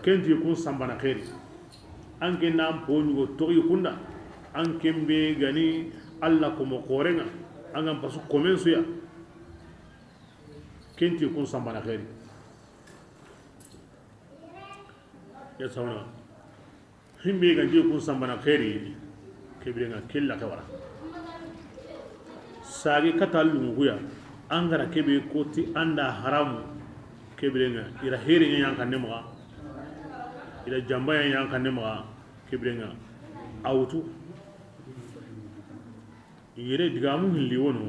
kenti kun sambana khairi anke nam pongo toyi kunda anke mbe gani alla ko mo korenga angam pasu komensu ya kenti kun sambana khairi ya sawna himbe ganji kun sambana khairi kebrenga kella kawara sagi katallu nguya angara kebe koti anda haramu kebrenga ira heri yang kan nema ila jamba yang kan nema kebrenga autu yere digamu hilli wono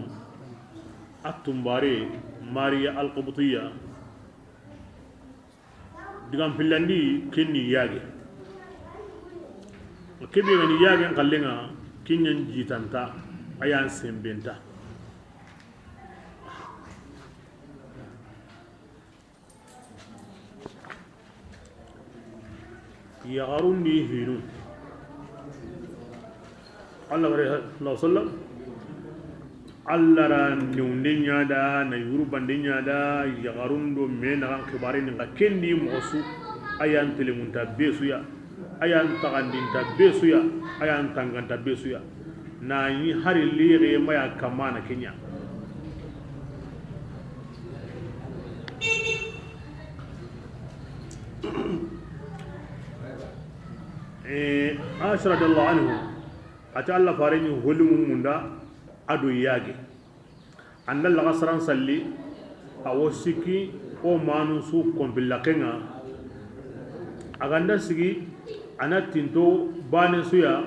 atumbare maria al-qubtiyya digam pillandi kenni yage kebe ngani yage kallenga kinyan jitanta ayan sembenta يغرني هينون الله عليه وسلم الله ران نوندنيا دا نيورو باندنيا دا يغرون دو مينا كبارين nga kendi mosu ayan telemunta besuya ayan tagandinta besuya ayan tanganta besuya na yi hari lire maya kamana kenya Aisha radhiyallahu anhu ata Allah farenyi holimu munda ado yage andal la gasran salli awosiki o manu su kombillakenga aganda sigi anatinto bane suya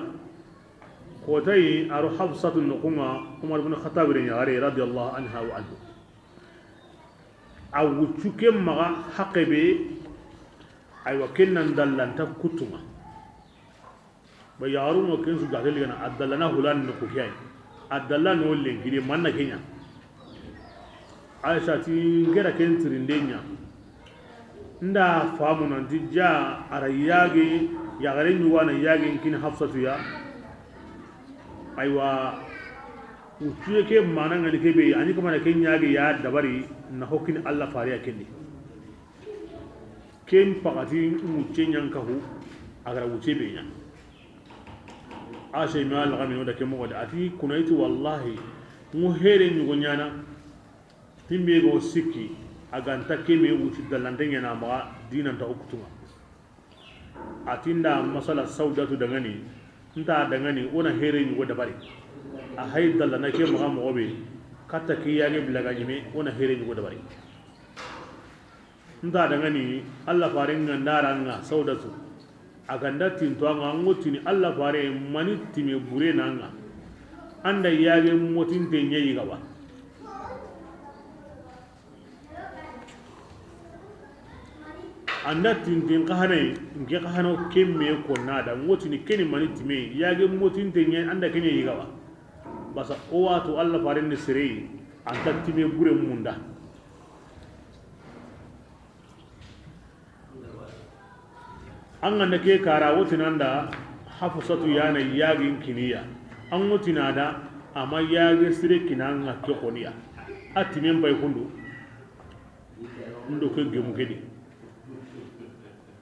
kotai aru hafsatu nukunga Umar ibn Khattab radhiyallahu anha wa anhu awuchuke maga haqebe ay wakinnan dallanta kutuma ba yarun wa kinsu gadel gana addalana hulan no kiyai addalana no lengire manna kenya Aisha ti ngera kentirindenya nda famu nan dijja arayage ya garin yuwa na yage kin hafsatu ya aiwa uciye ke manan ngani kebe ani kuma na kenya ge ya dabari na hokin Allah fariya kende ken pakati uce nyankahu agara uce be nya ashe mi Allah gamin da ke mo da ati kunaitu wallahi mu here ni gonyana timbe go sikki aganta keme wuti dalantenya na ma dinan ta ukutuma atinda masala saudatu dangani nta dangani ona here ni go da bari a haydalla na ke mo obe kata ki yage bilaga nyime ona here ni go da bari nta dangani Allah faringa ndaranga saudatu aganda tinto anga ngotini Allah fare mani time bure nanga anda yage motinte nyeyi gawa anda tintin kahane nge kahano kemme ko nada ngotini keni mani time yage motinte nyeyi anda kenyeyi gawa basa o watu Allah fare ni sire anta time bure munda an ganda ke kara wutinanda hafsatu yana yagin kiniya an wutinada amma yagin sire kinan ga ke koniya atimen bai kundu ndo ke gemu kedi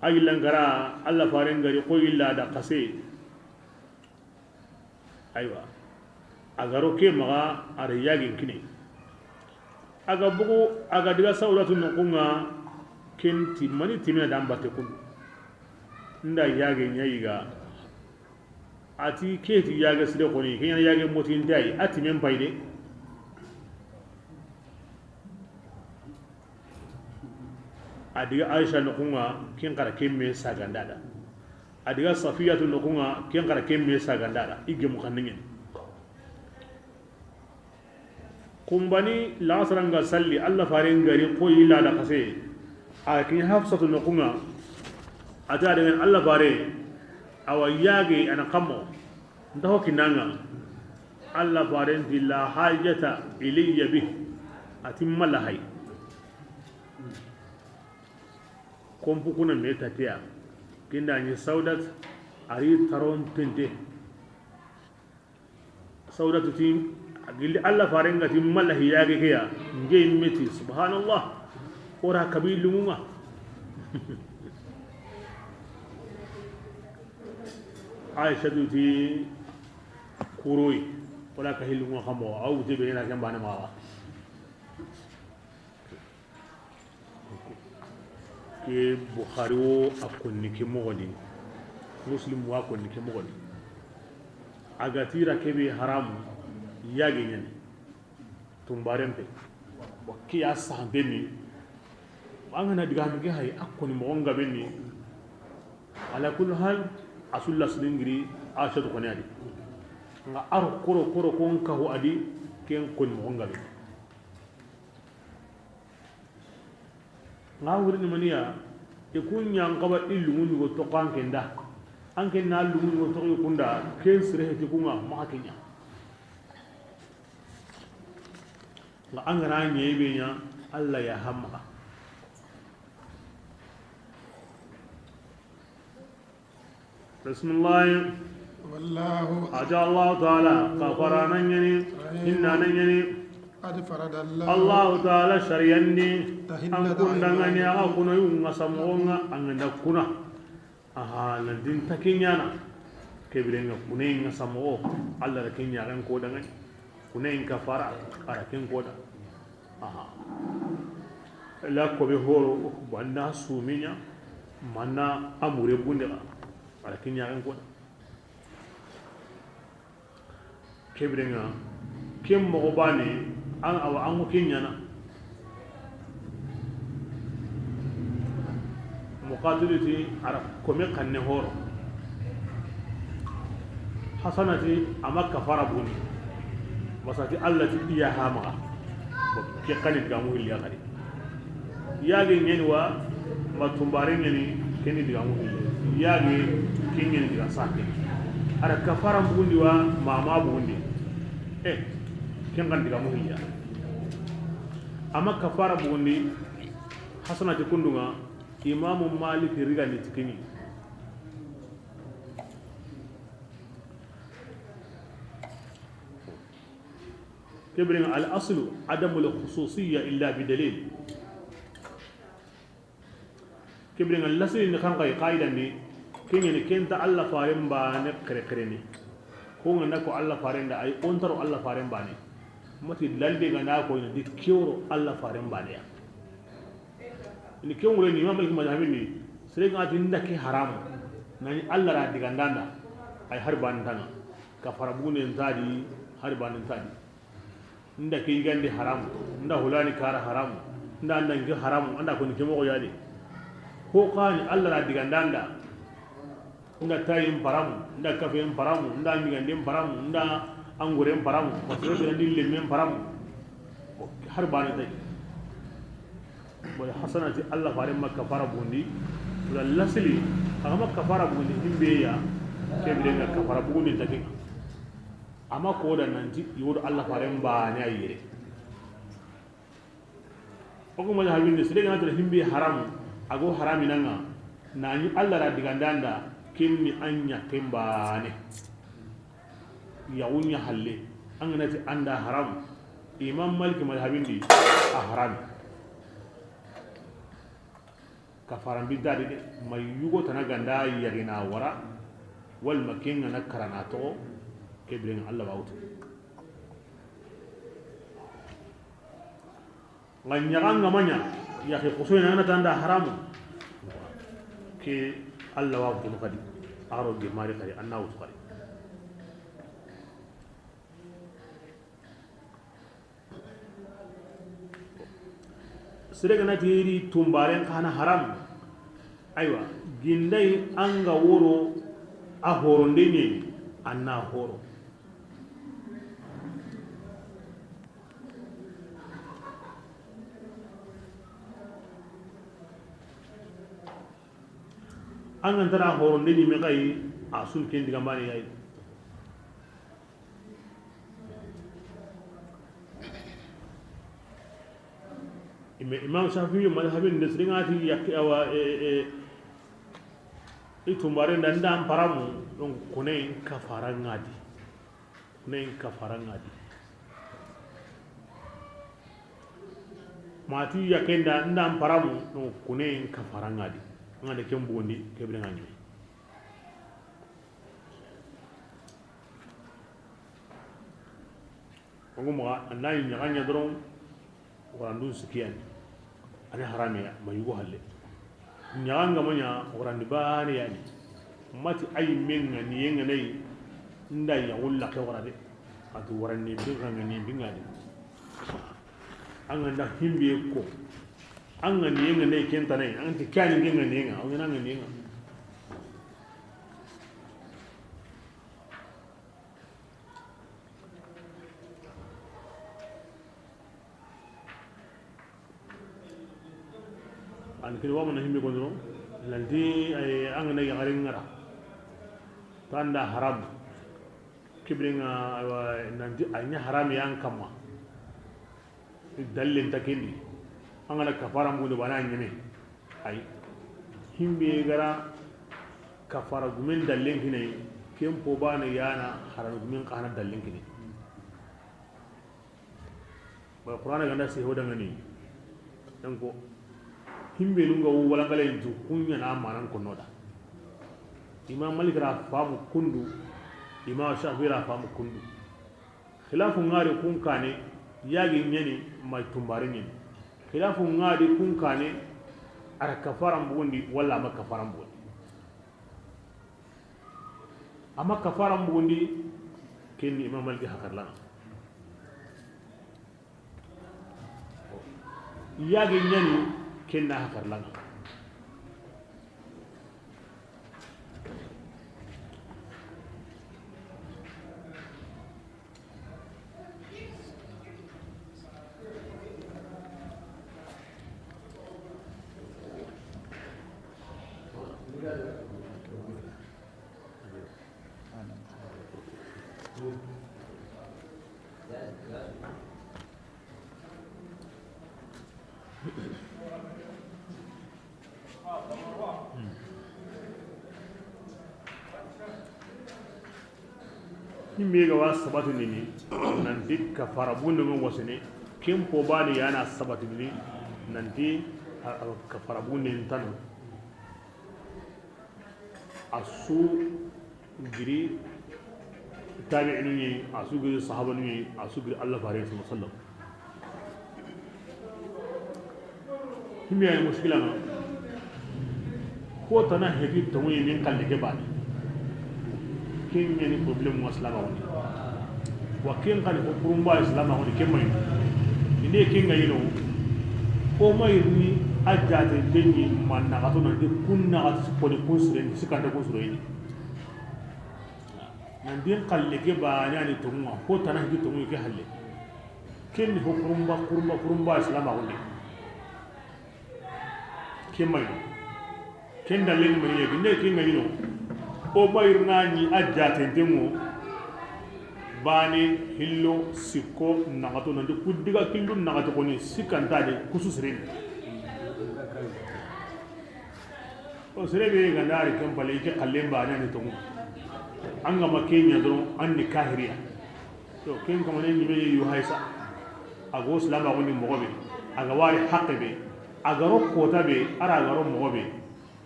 ayilan gara Allah farin gari ko illa da kase aiwa agaro ke maga are yagin kini aga bugu aga diga sauratu nukunga kenti mani timina dambate kundu nda yage nyayiga ati keti yage side koni kenya yage moti ndai ati men payde adiga Aisha nukunga ken kara kemme sagandada adiga Safiyatu nukunga ken kara kemme sagandada ige mukanningen kumbani la saranga salli Allah farin gari ko ila da kase a kin Hafsatu nukunga ata dengan Allah bare awayage ana kamo ndaho kinanga Allah bare la hajata ilayya bih atimma lahay kompu kuna meta tiya kinda ni saudat ari taron tente saudat tin agil Allah bare ngati malahi yage kiya nge meti subhanallah ora kabilunga aisha ti kuroi wala ka hilu ngo xamo aw te be na gamba ne ma ke bukhari wo akonni ke mogodi muslim wa akonni ke mogodi agatira ke be haram yage nyane tumbarempe ki ya sambeni angana diga mi hay akoni mo nga benni ala kul hal asulla slingri ashadu koni adi nga ar koro kon ka ho adi ken kon mo nga be nga wurini maniya e kunya ngaba illu mun go to kan kenda anke na lu mun go to kunda ken sire he kunga ma kenya nga angana nyebe nya alla ya hamma bismillah wallahu aja Allah taala kafara nanyani inna nanyani qad faradallahu Allah taala syariyanni an tahillata kundangani aga kuno yunga samonga anganda kuna aha landin takinyana kebirenga kunenga samo Allah rakinya ran ko dangani kunen kafara arakin koda aha la ko be horo banda suminya manna amure bunde arakin ran koda kebirenga kem mo bani an awa an kinyana muqatilati arab kome kanne horo hasanati ama kafara buni masati allati iya hama ke kanit gamu hilya kadi yage nyeni wa matumbare nyeni keni digamu hilya yage kinyeni diga sake ara kafara bundi wa mama bundi ken kan digamu hilya ama kafara bundi hasanati kundunga imamu malik riga ni tikini كبرين الأصل عدم الخصوصية إلا بدليل كبرين الأصل إن كان قايدا ني كين يعني كين تعلّى فارم بان كركرني كون نكو الله فارم دا أي أنترو الله فارم باني متى لالبي غنا كو إن دي كيورو الله فارم بانيا إن كيون غير نيما ملك مجامني سريع عادين دا كي حرام ناني الله رادي غندانا أي هربان تانا كفربون إنتادي هربان إنتادي nda ke yigande haram nda hulani kara haram nda anda ngi haram anda ko ni kemo yade ko qani alla la digandanda nda tayim param nda kafem param nda ngigande param nda angure param ko so be ndille mem param har bani tay bo hasanati alla fare makka fara bundi la lasli ama kafara bundi himbe ya kebe nga kafara bundi takinga ama ko da nanti yodo Allah faren ba ne ayire o ko ma habinde sire ngata himbe haram ago harami nanga nani Allah ra digandanda kinni anya kembane yawunya halle an nati anda haram imam malik madhabindi a haram kafaran bidari de may yugo tanaganda yagina wara wal makinga nakarana to كبرين الله باوت غن يغان غمانيا يا اخي قصوين انا تاندا حرام كي الله باوت نقدي ارو دي ماري قري انا وت قري سرغنا تيري تومبارين كان حرام ايوا جندي انغا ورو اهورو ndeni anna horo an antara horo ndeni me kai asul ken diga mani yayi imam shafi'i madhhabin nasringati yakki awa itumbare ndanda paramu don kune kafaran ngadi mati yakenda ndam paramu don kune kafaran ngadi ngade kembundi kebre ngani ngo ma anay nyaganya dron warandun sikiyan ani haramiya mayugo halle nyanga manya warandi bani yani mati ay menga ni yenga nay nda ya wulla ke warade atu warani binga ni binga de anga nda himbe ko anga ni yenga nay kenta nay anti kani binga ni yenga anga nanga ni yenga an kiri wama na himbe ko no lanti ay anga na yagare ngara tanda haram kibringa nanti anya haram yang kama dalil takini anga na kafara mu do bana nyime ay himbe gara kafara gumen dalil kini kempo bana yana haram gumen kana dalil kini ba qur'ana ganda se hoda ngani danko himbe lunga wala ngala intu kunya na manan konoda imam malik ra famu kundu imam shafi ra famu kundu khilafu ngari kun kane yagi nyani mai tumbare nyani khilafu ngari kun kane ara kafaram bundi wala ma kafaram bundi ama kafaram bundi ken imam malik hakarla yagi nyani kenna hakar langa himbe ga was sabatu ni nan dikka farabunde mon wasene kempo bani yana sabatu ni nan di ka farabunde tan asu giri tabi'in ni asu giri sahaba ni asu giri Allah fare su sallam himbe ya mushkila na ko tana hedi tawi min kalle ke bani kin yani problem waslama woni wa kin kan ko kurumba islama woni kemay inde kin ga yino ko may ni ajjate denni manna gato nan de kunna gat ko ni kusren sikanda kusren nan din kalle ke ba yani tumma ko tanah di tumu ke halle kin ko kurumba islama woni kemay kin dalil mun ye inde kin ga yino o bayirna ni ajjate demo bani hillo sikko nagato nande kuddiga killu nagato koni sikanta de kususren o serebe gandari kampale ke kallen bana ne tomu anga makenya do anni kahiriya to ken kamane ni be yu haisa ago salama woni mogobe aga wari haqqebe aga ro kota be ara aga ro mogobe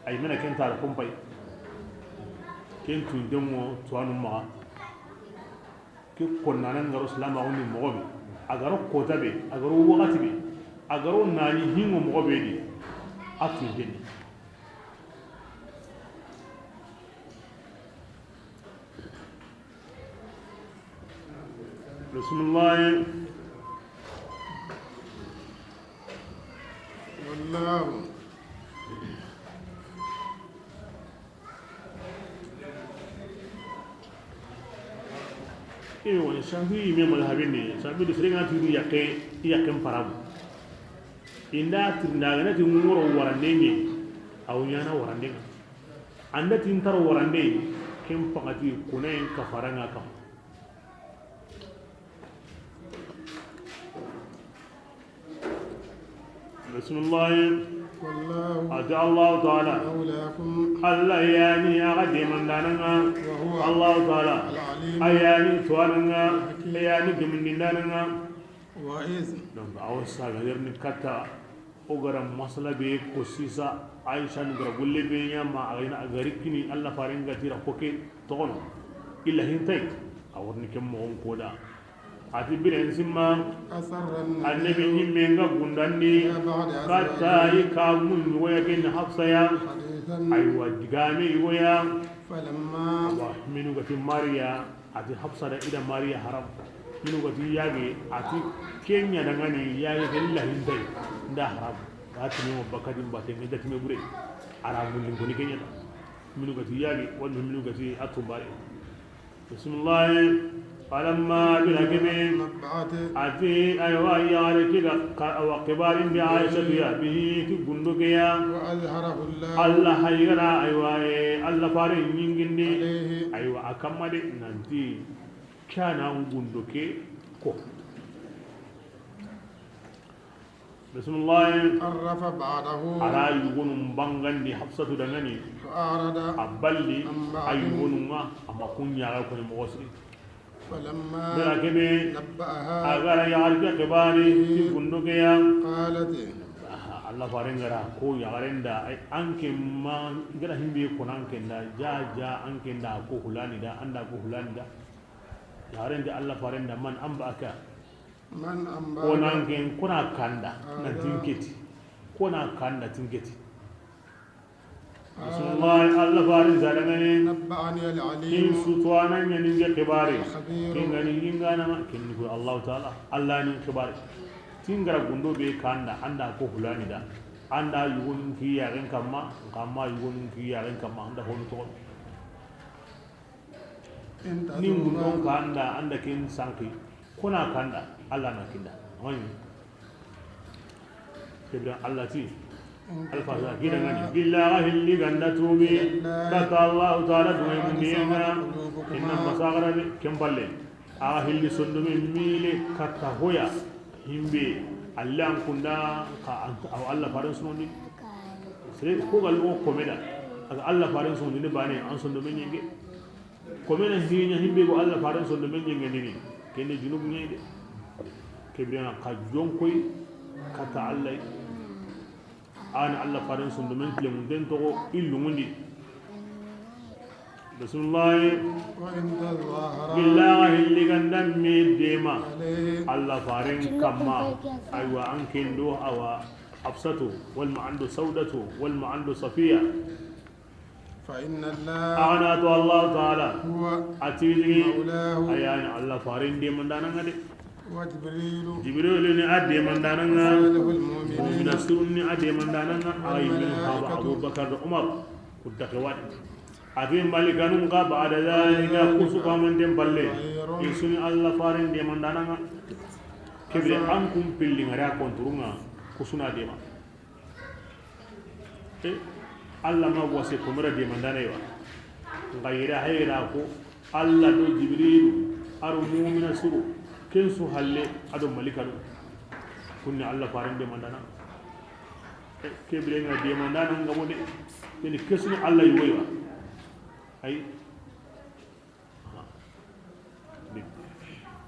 ay mena ken tar kompay ken tun demo tuanu ma ke konnana ngaro salama woni mogobe agaro kota be agaro wakati be agaro nani hingo mogobe di atu deni bismillah wallahu woni shafi me mal habini shafi de srenga tiru yakke parabu inda tinda gana ti ngoro warande ni aw nyana warande anda tin taro warande kem pagati kunen kafaranga kam bismillah والله أجا الله تعالى مولاكم الله يعني أغدي من داننا وهو الله تعالى العليم أياني تواننا أياني جمن داننا وإذ donc awsa gader ni kata ogara masala be ko sisa aisha ngara gulle be nyama agina agarikini alla farenga tira koke tono illa hintay aworni kem mo on koda ati biren simma أسر annabi nyimme nga gundandi بعد katta ikamun yoya ken hafsaya حديثا aywa digame yoya فلما wa minu gati mariya ati hafsa da ida mariya haram minu gati yage ati kenya dangani yage kella hindai nda haram ati ne bakadin ba te ngada time bure arabu lin koni kenya minu gati yage wala minu gati atumbare bismillah falamma bilakime نبعت ati aywa yare kida wa kibarin bi aisha biya bihi ti gundukiya وأظهره الله Allah haygara aywa Allah fare nyingindi عليه aywa akamade nanti kana gunduke ko bismillah عرف بعده ara yugunum bangandi hafsatu dangani فأعرض aballi Amma ayugununga ama kunya ko ni mosi فلما berakebe نبأها agara yarke kibari ti gundukiya قالت Allah farin gara ko ya garen da anke ma gara himbe ko nan ken da ja anke da ko hulani da anda ko hulani da ya garen da Allah farin da man an ba aka من ko أنبأ nan ken kuna kanda na tinketi ko na kanda tinketi Bismillah Allah farin da ngane نبأني kin العليم sutwana nyanin ge kibari الخبير kin gani ingana ma kin ko Allah ta'ala Allah ni kibari tingara gundo be kanda anda ko hulani da anda yugun ki yaren kamma yugun ki yaren kamma anda honu to إن ni gundo تذوبا kanda anda kin sanki kuna kanda Allah na kinda wani kibra Allah ti alfa za gidan ngani billahi li ganda tubi kata Allah ta'ala duwe mundiya inna masagara kemballe a hilli sondumi mile kata hoya himbe Allah an kunda ka aw Allah faran sunondi sere ko gal o komeda aga Allah faran sunondi ne bane an sondo men yenge komena hinya himbe go Allah faran sondo men yenge ni kene junub nyede kebriana ka jonkoy kata Allah ana Allah faran sondo men tle mun den to illu mundi bismillah وإن تظاهر billahi ligandan me dema عليه Allah farin kamma aywa an kendo awa hafsatu wal ma'andu saudatu wal ma'andu safiya فإن الله ana to Allah ta'ala هو atiji مولاه ayani Allah farin de mandana ngade وجبريل jibril ni adde mandana nga صالح المؤمنين mu'mina sunni adde mandana nga ay min haba abubakar da umar kuddaqawat ati malikanun ka ba'da zalika kusuka man dem balle isuni Allah farin de mandana nga kebe an kum pilli ngara konturunga kusuna de ma Allah ma wase ko mara de mandana yawa ngayira hayra ko Allah do jibril aru mu'mina suru ken su halle ado malikanu kunni Allah farin de mandana kebe nga de mandana ngamo de ni kesuni Allah yoywa ay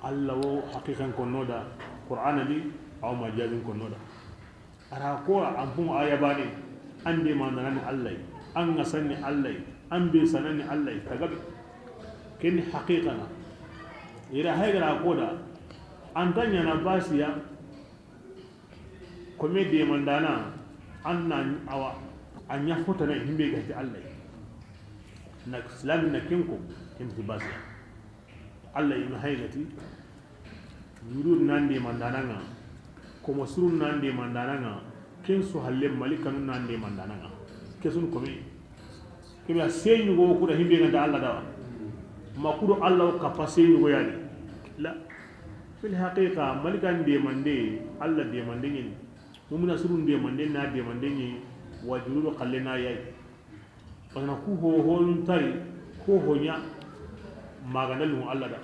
Allah wo haqiqan ko noda qur'ana bi aw majazin ko noda ara ko ampum ayabani ande mandana Allah an ngasanni Allah an be sanani Allah tagabi ken haqiqana ira hayra ko da antanya na basiya ko me de mandana anna awa anya fotana himbe gati Allah na islam na kinko kin tibasi Allah ina haygati yurud nande mandananga ko masrun nande mandananga kin su halle malikan nande mandananga kesun ko me kiba seyni go ko da himbe ganda Allah dawa makuru Allah ka paseyni go yani la fil haqiqa malikan de mande Allah de mande ni mumina surun de mande na de mande ni wajuru qallena yayi wana ku ho hon tari ko honya magana lu Allah da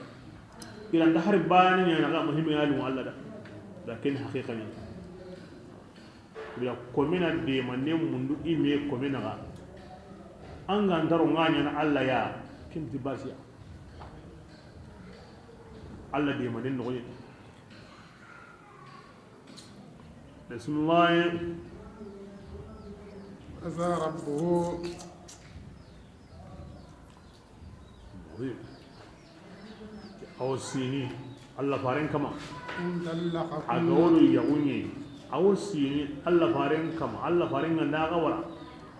ila da har bani ne na ga muhimmi ya lu Allah da lakin haqiqan ya komina de manne mundu ime komina ga an ga ndaro nganya na Allah ya kin tibasiya Allah de manne no yi bismillah عسى ربه aw sini Allah faren kama إن aga طلقكن wodo yagunye aw sini Allah faren kama Allah faren na ga wara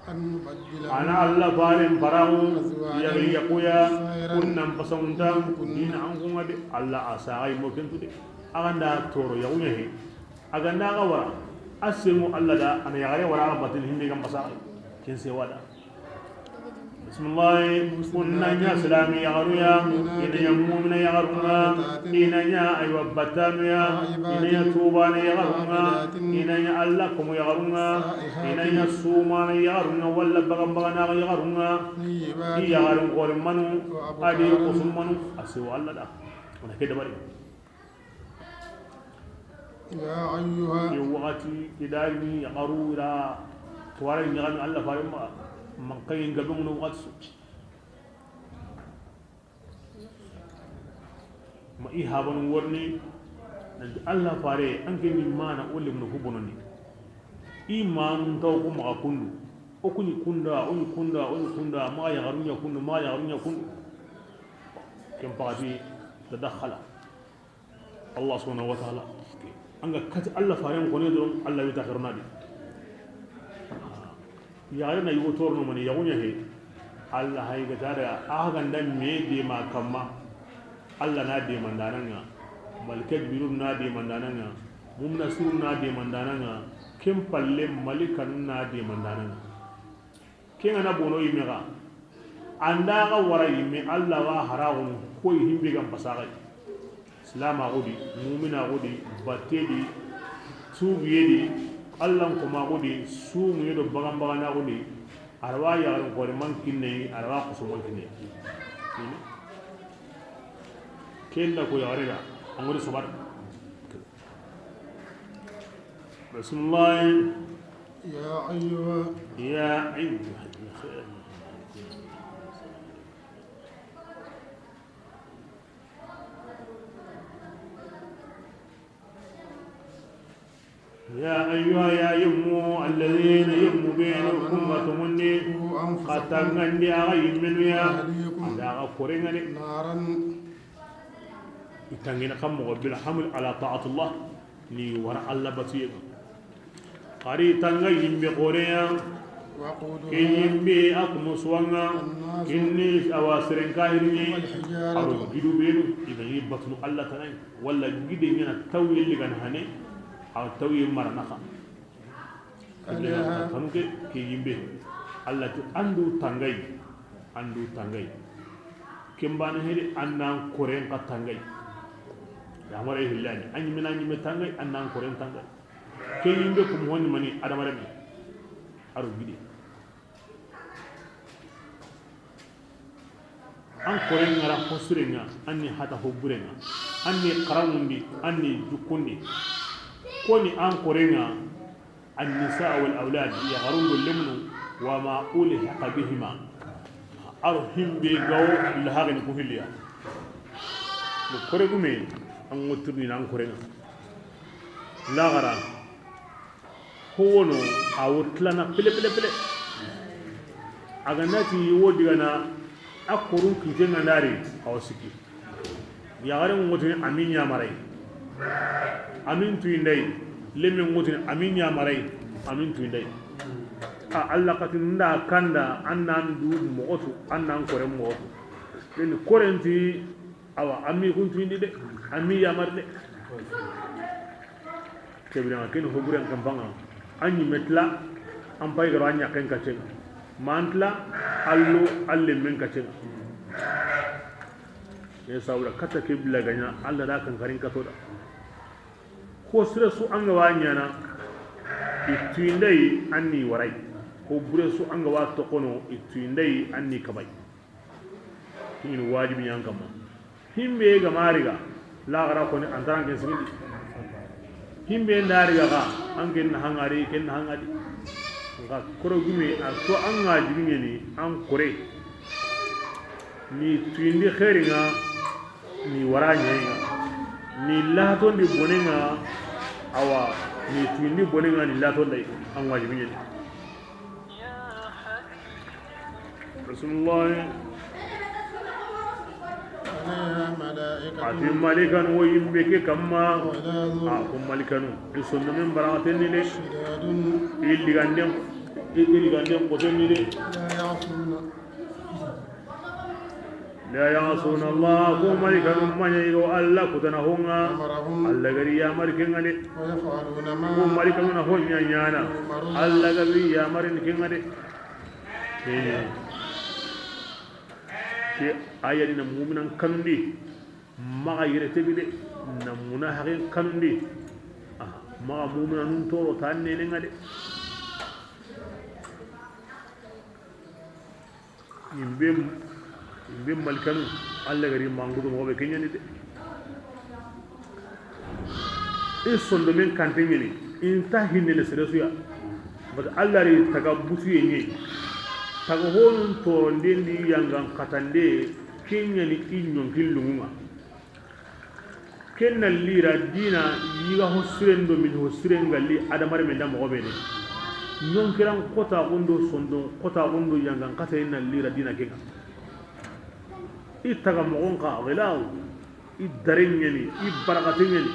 أن نبدل ana Allah faren parahu yakuya kunnan pasamunta dina an kuma de Allah asai mo kentu de aganda toro yagunye he aganda ga wara asimu Allah da ana yagare wara batin hindi gam pasai ken se wada bismillah kunna nya salami yagaruya ina ya mu'mina yagarunga ina ya aywa batanu ya ina ya tuba ne yagarunga ina ya Allah kuma yagarunga ina ya suma ne yagarunga walla bagam bagana yagarunga iya garun qol manu adi qusum manu asimu Allah da ona keda bari يا أيها في وقت إداري يقروا إلى تواري نغني الله فارم من قين قبل وقت ما إيهابن ورني الله فاري أنك ما نقول من هبونني إيمان توكم أكندو أكوني كندا ما يغرون يكون كم بعدي تدخل الله سبحانه وتعالى anga kati Allah faren ko ne don Allah wita kharna di ya na yugo torno mani yagunya he Allah hay ga tara aga ndan me de ma kamma Allah na de mandananga malkat birun na de mandananga mumna surun na de mandananga kim palle malikan na de mandananga kinga na bono yimega anda ga wara yimme Allah wa harawun ko himbe gam pasaga silama gudi mu'mina gudi batedi tubiyedi Allah kuma gudi sumu yedo bagam bagana gudi arwa ya ran ko man kinne arwa ko so man kinne kenda ko ya rega angori sobar bismillah ya ayyuha يا أيها يا يمو الذين يمو بينكم وتمني قتلني أغيم من يا على أقرين نارا يتنين كم بالحمل على طاعة الله لي وراء الله بطيء قري تنغيم بقرية كيم بي أقمص وانا كني أواسرين كاهرني أرو جدو بينو إذا يبطلوا الله تنين ولا جدي من التوي اللي كان هني aw tawi mara naka kanuke ke yimbe Allah to andu tangay kembana hedi annan koren ka tangay ya mara hillani anyi mina nyi me tangay annan koren tangay ke yimbe ko mo woni mani adama remi aro gidi an koren ngara hosurenga anni hata hoburenga anni qaramundi anni jukundi كوني أنكرنا النساء والأولاد يغرون اللمن وما ألحق بهما أرهم بيقو لهاغن كهليا نكرنا مين أنكرنا أنكرنا لا غرا هو نو أوتلنا بله أغناتي يودينا أكورون كيتنا ناري أو سكي يغرون متن أمين يا مري amin tuindai lemin mutin amin ya marai amin tuindai Allah katin da kanda annan du motu annan koren mo den korenti awa ami kun tuindi de ami ya marde kebira ken hoburan kampanga anyi metla am pay garo anya ken kachen mantla allo alle men kachen ya saura kata kibla ganya Allah da kan karin kato da ko sira su an gawa nyana itindai anni warai ko bure su an gawa to kono itindai anni kabai kin wajibi yan kama himbe ga mariga la gara ko ni andan ken sigi himbe ndariga ga an ken hangari ken hangadi ga koro gume a to an ngaji ni an kore ni tindi khairinga ni waranya ni lato ndi bonenga awa ni tindi bonenga ni lato ndai an wajibi ne Rasulullah عليها ملائكة ati malikan wo yimbe ke kamma غلاظ ko malikanu isunna min baraten ni le شداد illi gandem ko tenni le لا يعصون la ya'suna allah ko malikanu manyayo allah kutana honga أمرهم allah gari ya marikenga de ويفعلون ko ما malikanu na honya nyana allah gari ya marin kenga de ke ayani na mu'minan kanundi maga yire tebi de na munafiqin kanundi maga mu'minan nun toro tanne ne ngade yimbe malikanu allah gari mangudo mo be kenyani de sondo men kantengeni inta hinne le seresuya bad allah ri tagabbutu yenye tago honun toro ndendi yangan katande kenyani inyon killunga kenna lira dina yiga hosirendo min hosirengalli adamare men da mo be ne non kiran kota gondo sondo kota gondo yangan kata inna lira dina kenga itaga mo gonka welaw idarenyani ibarakatenyani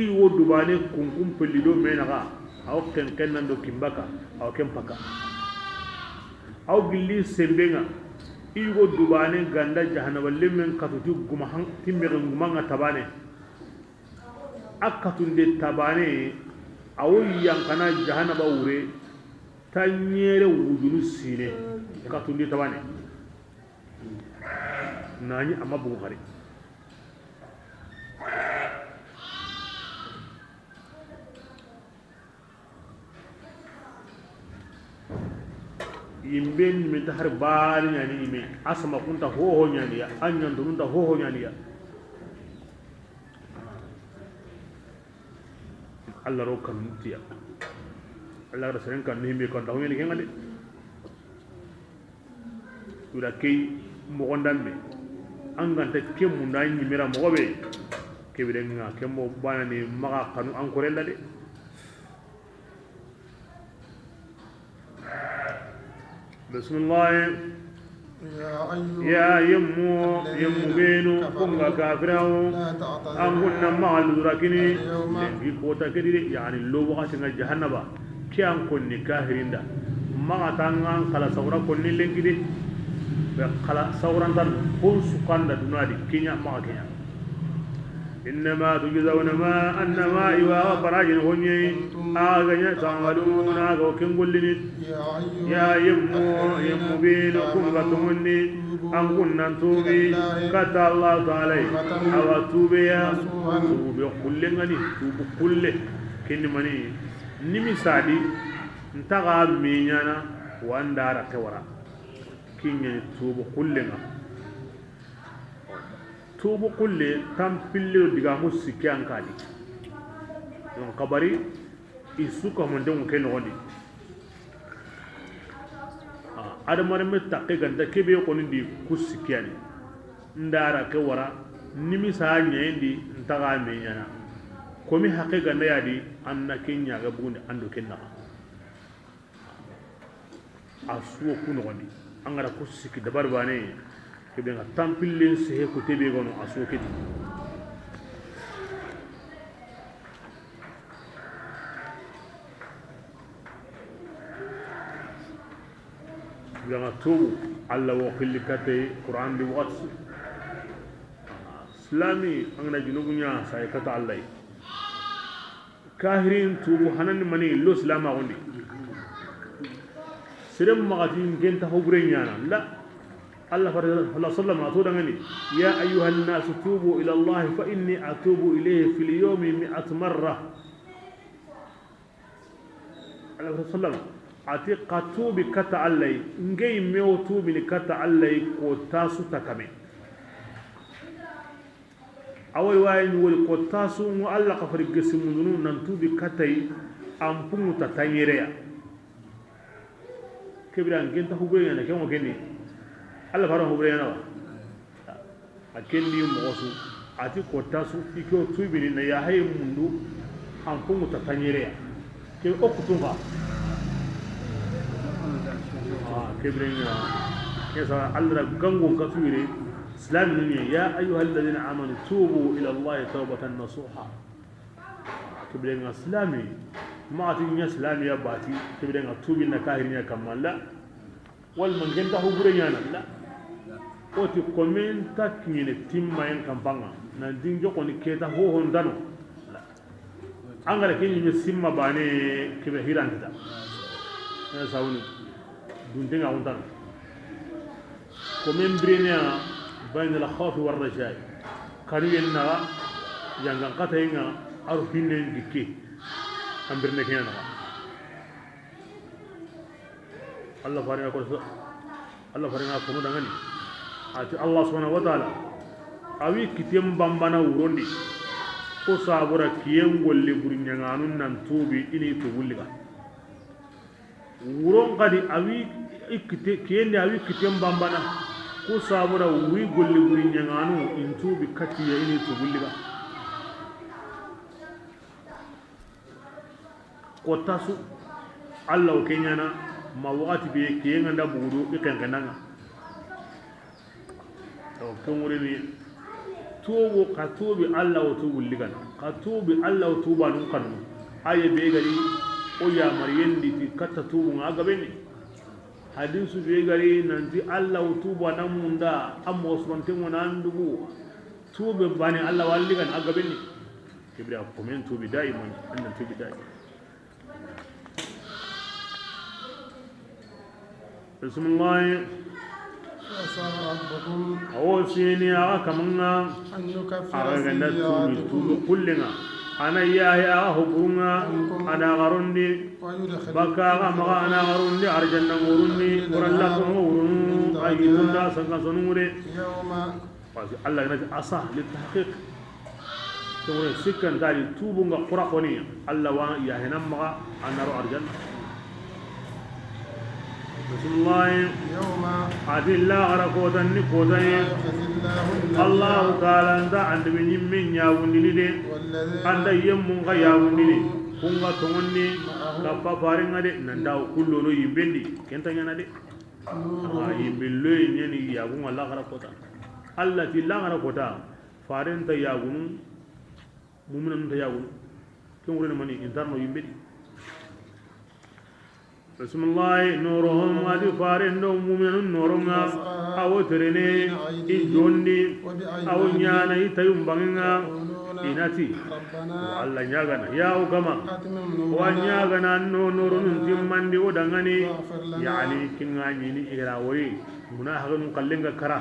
i wodu bane kunkum pellido menaga aw ken kenando kimbaka aw kempaka aw gilli sembenga i wodu bane ganda jahannama lemmen katutu gumahan timmere ngumanga tabane akatunde tabane aw yankana jahannama wure tanyere wujunu sine katunde tabane nani amma bukhari yimbe min ta har baal nyani ime asma kunta ho nyani ya anyan dunta ho nyani ya Allah ro kan tiya Allah rasulun kan ni me kan dawo ni ngade ura kay mo gondambe anganta kemu ndani mera mo be kebirenga kembo bana ni maga kanu an korenda de بسم الله يا يمو بينو كونغا كافرو أم كنا مع الدراكني في كوتا كدي يعني لو وقت جهنم كي أم كوني كاهرين دا ما تانغان كلا سورا كوني لينكدي كلا سورا تان كون سكان دا دونادي كينيا ما كينيا إنما تجزون ما أنما إيوا براجن هوني آغنيا تعملون آغو كنقلني يا يمو بينكم غتمني أن كنا نتوبي كتا الله تعالى أو توبي توبي كل غني توبي كل كن مني نمي سادي نتغى مينانا واندارا كورا كن توبي كل غني tubu kulle tampille diga musiki ankali don kabari isuka monde mo ken woni adamare metta ke ganda kebe ko ndi kusikiyani ndara ke wara nimi sa nyendi ntaga me nyana komi hakke ganda yadi anna kenya ga bunde ando kenna asuo kuno woni angara kusiki dabar bane kebe nga tampillen sehe ko tebe gono asoketi nga tubu alla wo khillikate qur'an bi wat islami angna junugunya say kata allai kahirin tubu hanan mani lo islama gondi sirem magatin genta hobrenya la الله صلى الله عليه وسلم أتودعني يا أيها الناس توبوا إلى الله فإني أتوب إليه في اليوم 100 مرة الله صلى الله عليه وسلم أتي قتوب كتا علي نجي ميوتو من كتا علي كوتاسو تكمي أول واحد نقول كوتاسو الله كفر الجسم منو ننتو بكتاي أمبو تتانيريا كبيران جنتا هو بيانا كم وكني Allah fara hobre yana akendi mosu ati kotasu iko tuibini na ya hay mundu ampungu tatanyere ke okutunga kebrenya kesa Allah gangon ka tuire اسلام يا ايها الذين امنوا توبوا الى الله توبه نصوحا كبرين اسلامي ما تنيا اسلامي يا باتي كبرين توبي نكاهرين كمال لا والمن جنتا هو بريانا لا oti komen tak nyine timma en kampanga na dinjo ko ni keta ho hondano angara kenyi ni simma bane kebe hiranta na sawni dundinga hondano komen brenia bayna al khawf war rajai kanu yenna yanga kata inga aru hinne dikki ambirne kena Allah farina ko Allah farina ko dangani ati Allah subhanahu wa ta'ala awi kitem bambana urondi ko sabura kiyen golle burinyanganu nan tubi ini to wulliga uron kadi awi ikite kiyen awi kitem bambana ko sabura wi golle burinyanganu in tubi katiya ini to wulliga ko tasu Allah kenyana mawati be kiyen anda buru ikenkenanga kemureni tubu ka tubi Allah wa tubu ligan ka tubi Allah wa tuba nun kanu aye be gari o ya mariyendi ti katta tubu ngaga beni hadisu be gari nanti Allah wa tuba nan munda amma usmante mo nan dubu tube bani Allah wa ligan aga beni kibra komen tubi daiman annan tubi dai bismillah أول شيء كمنا أغنى توبي كلنا أنا يا هبونا أنا غرندي بكا ما أنا غرندي أرجعنا غرندي ورلا غرون أيضا سكان سنوري الله ينادي أصح للتحقيق تقول سكان داري توبنا قرقوني الله وان يهنا ما أنا رو أرجعنا بسم الله يوم عدي الله غرقودا نقودا الله تعالى أنت عند من ياوندني دي عند يمون غياوندني كونغا توني كفا فارنغا دي ننداو كل لو يبندي كنتا يانا دي يبلو يني ياغون الله غرقودا الله تي الله غرقودا فارن تا ياغون مؤمن تا ياغون كونغرن ماني انترنو يبندي بسم الله نورهم غادي فارن دو مؤمنون نورهم او ترني اجوندي او نيانا يتيم بانغا inati Allah nyagana yawo kama wa nyagana no nurun timmandi odangani yani kingani ni ira wori muna hagun kallenga kara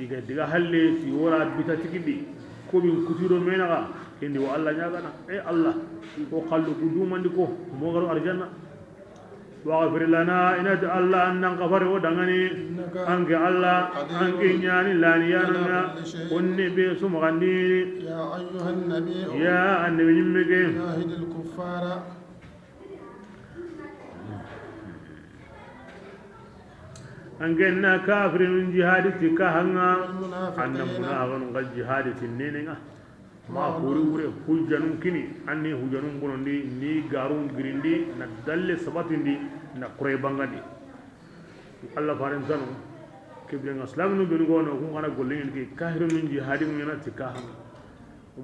iga diga halle ti wora bita tikidi ko bin kutiro menaga indi wa Allah nyagana Allah ko kallu kudumandi ko mo garu arjanna واغفر لنا إن الله أن نغفر ودغني أنك الله أنك نياني لا نيانا والنبي سمغني يا أيها النبي يا النبي نمك جاهد الكفار أنك إنا كافر من جهادتك هنا أن منافق قد جهادة النينة ما كوري حجنون كني أني حجنون بندي ني غارون غريندي ندل سباتندي نكوري بانغدي الله فارن سانو كبرنا اسلام نو بنغونو كون انا غولين كي كاهر من جهاد من نتكا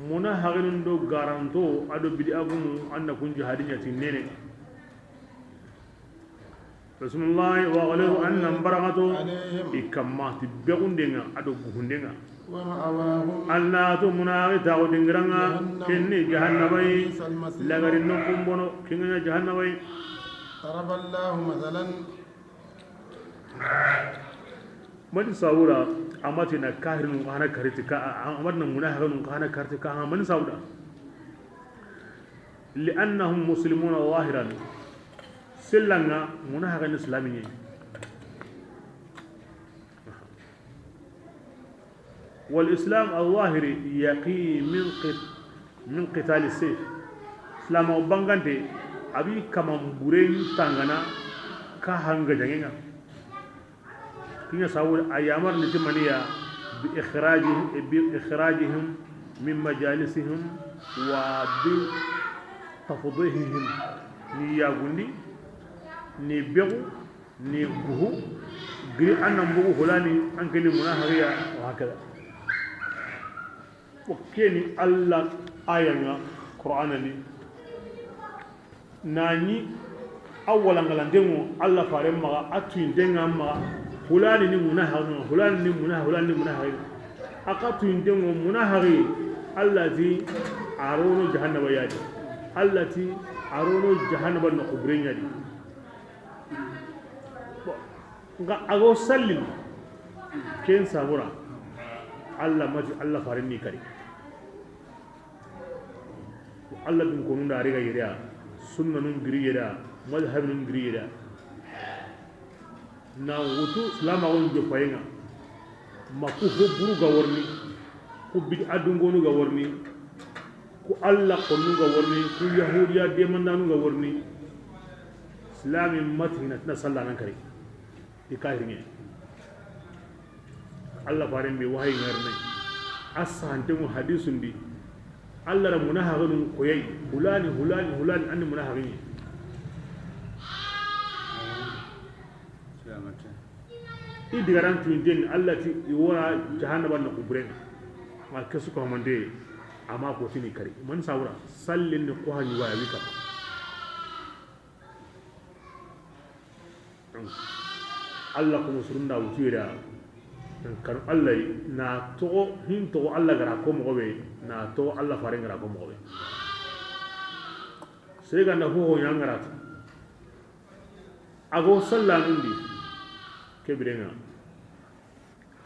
منا هاغن دو غارانتو ادو بدي ابو ان كون جهاد نياتي نينه بسم الله وغلو ان نمبرغتو إكما تبغوندنا ادو غوندنا Allah tu munawi tahu dinggranga kini jahannamai lagarin nukum bono kini jahannamai Taraballahu mathalan mani saura amati na kahirun kana karitika amad na munahirun kana karitika mani saura li'annahum muslimuna zahiran sillanga munahiran islamiyyi والإسلام الظاهري يقي من قتال السيف إسلام وبانغانتي أبي كمان بورين تانغانا كهانغا جانغا كنا ساول أيامر نتمنيا بإخراجهم من مجالسهم وبتفضيحهم نياغوندي نيبيغو نيبوه giri annan bugu hulani an kini munahariya wa hakaza wakeni Allah ayanga qur'ana ni nani awalan galandengo Allah fare maga atuin denga maga hulani ni munahari hulani ni munahari akatu indengo munahari allati arono jahannama yadi allati arono jahannama no kubrenya di nga ago sallin ken sabura Allah mati Allah farin ni kari Allah bin konu da riga yira sunna nun giri yira madhhab nun giri yira na wutu salama won do fayinga maku buru ga warni ku bid'a dungonu ga warni ku Allah konu ga warni ku yahudiya de mandanu ga warni islamin matina na sallah nan kare ikahirnya Allah farin bi wahayi ngarne asante mu hadisun di Allah ra munahagun koyai hulani an munahagin i digaran tuindin Allah ti iwara jahannaba na kubren ma kasu ko mande ama ko tini kari man sawra sallin ko hanyi wa wika Allah ko musurunda wutira kan Allah na to hin to Allah gara ko mo be na to Allah fare gara ko mo be sai ga na ho yangara ago sallan ndi kebirenga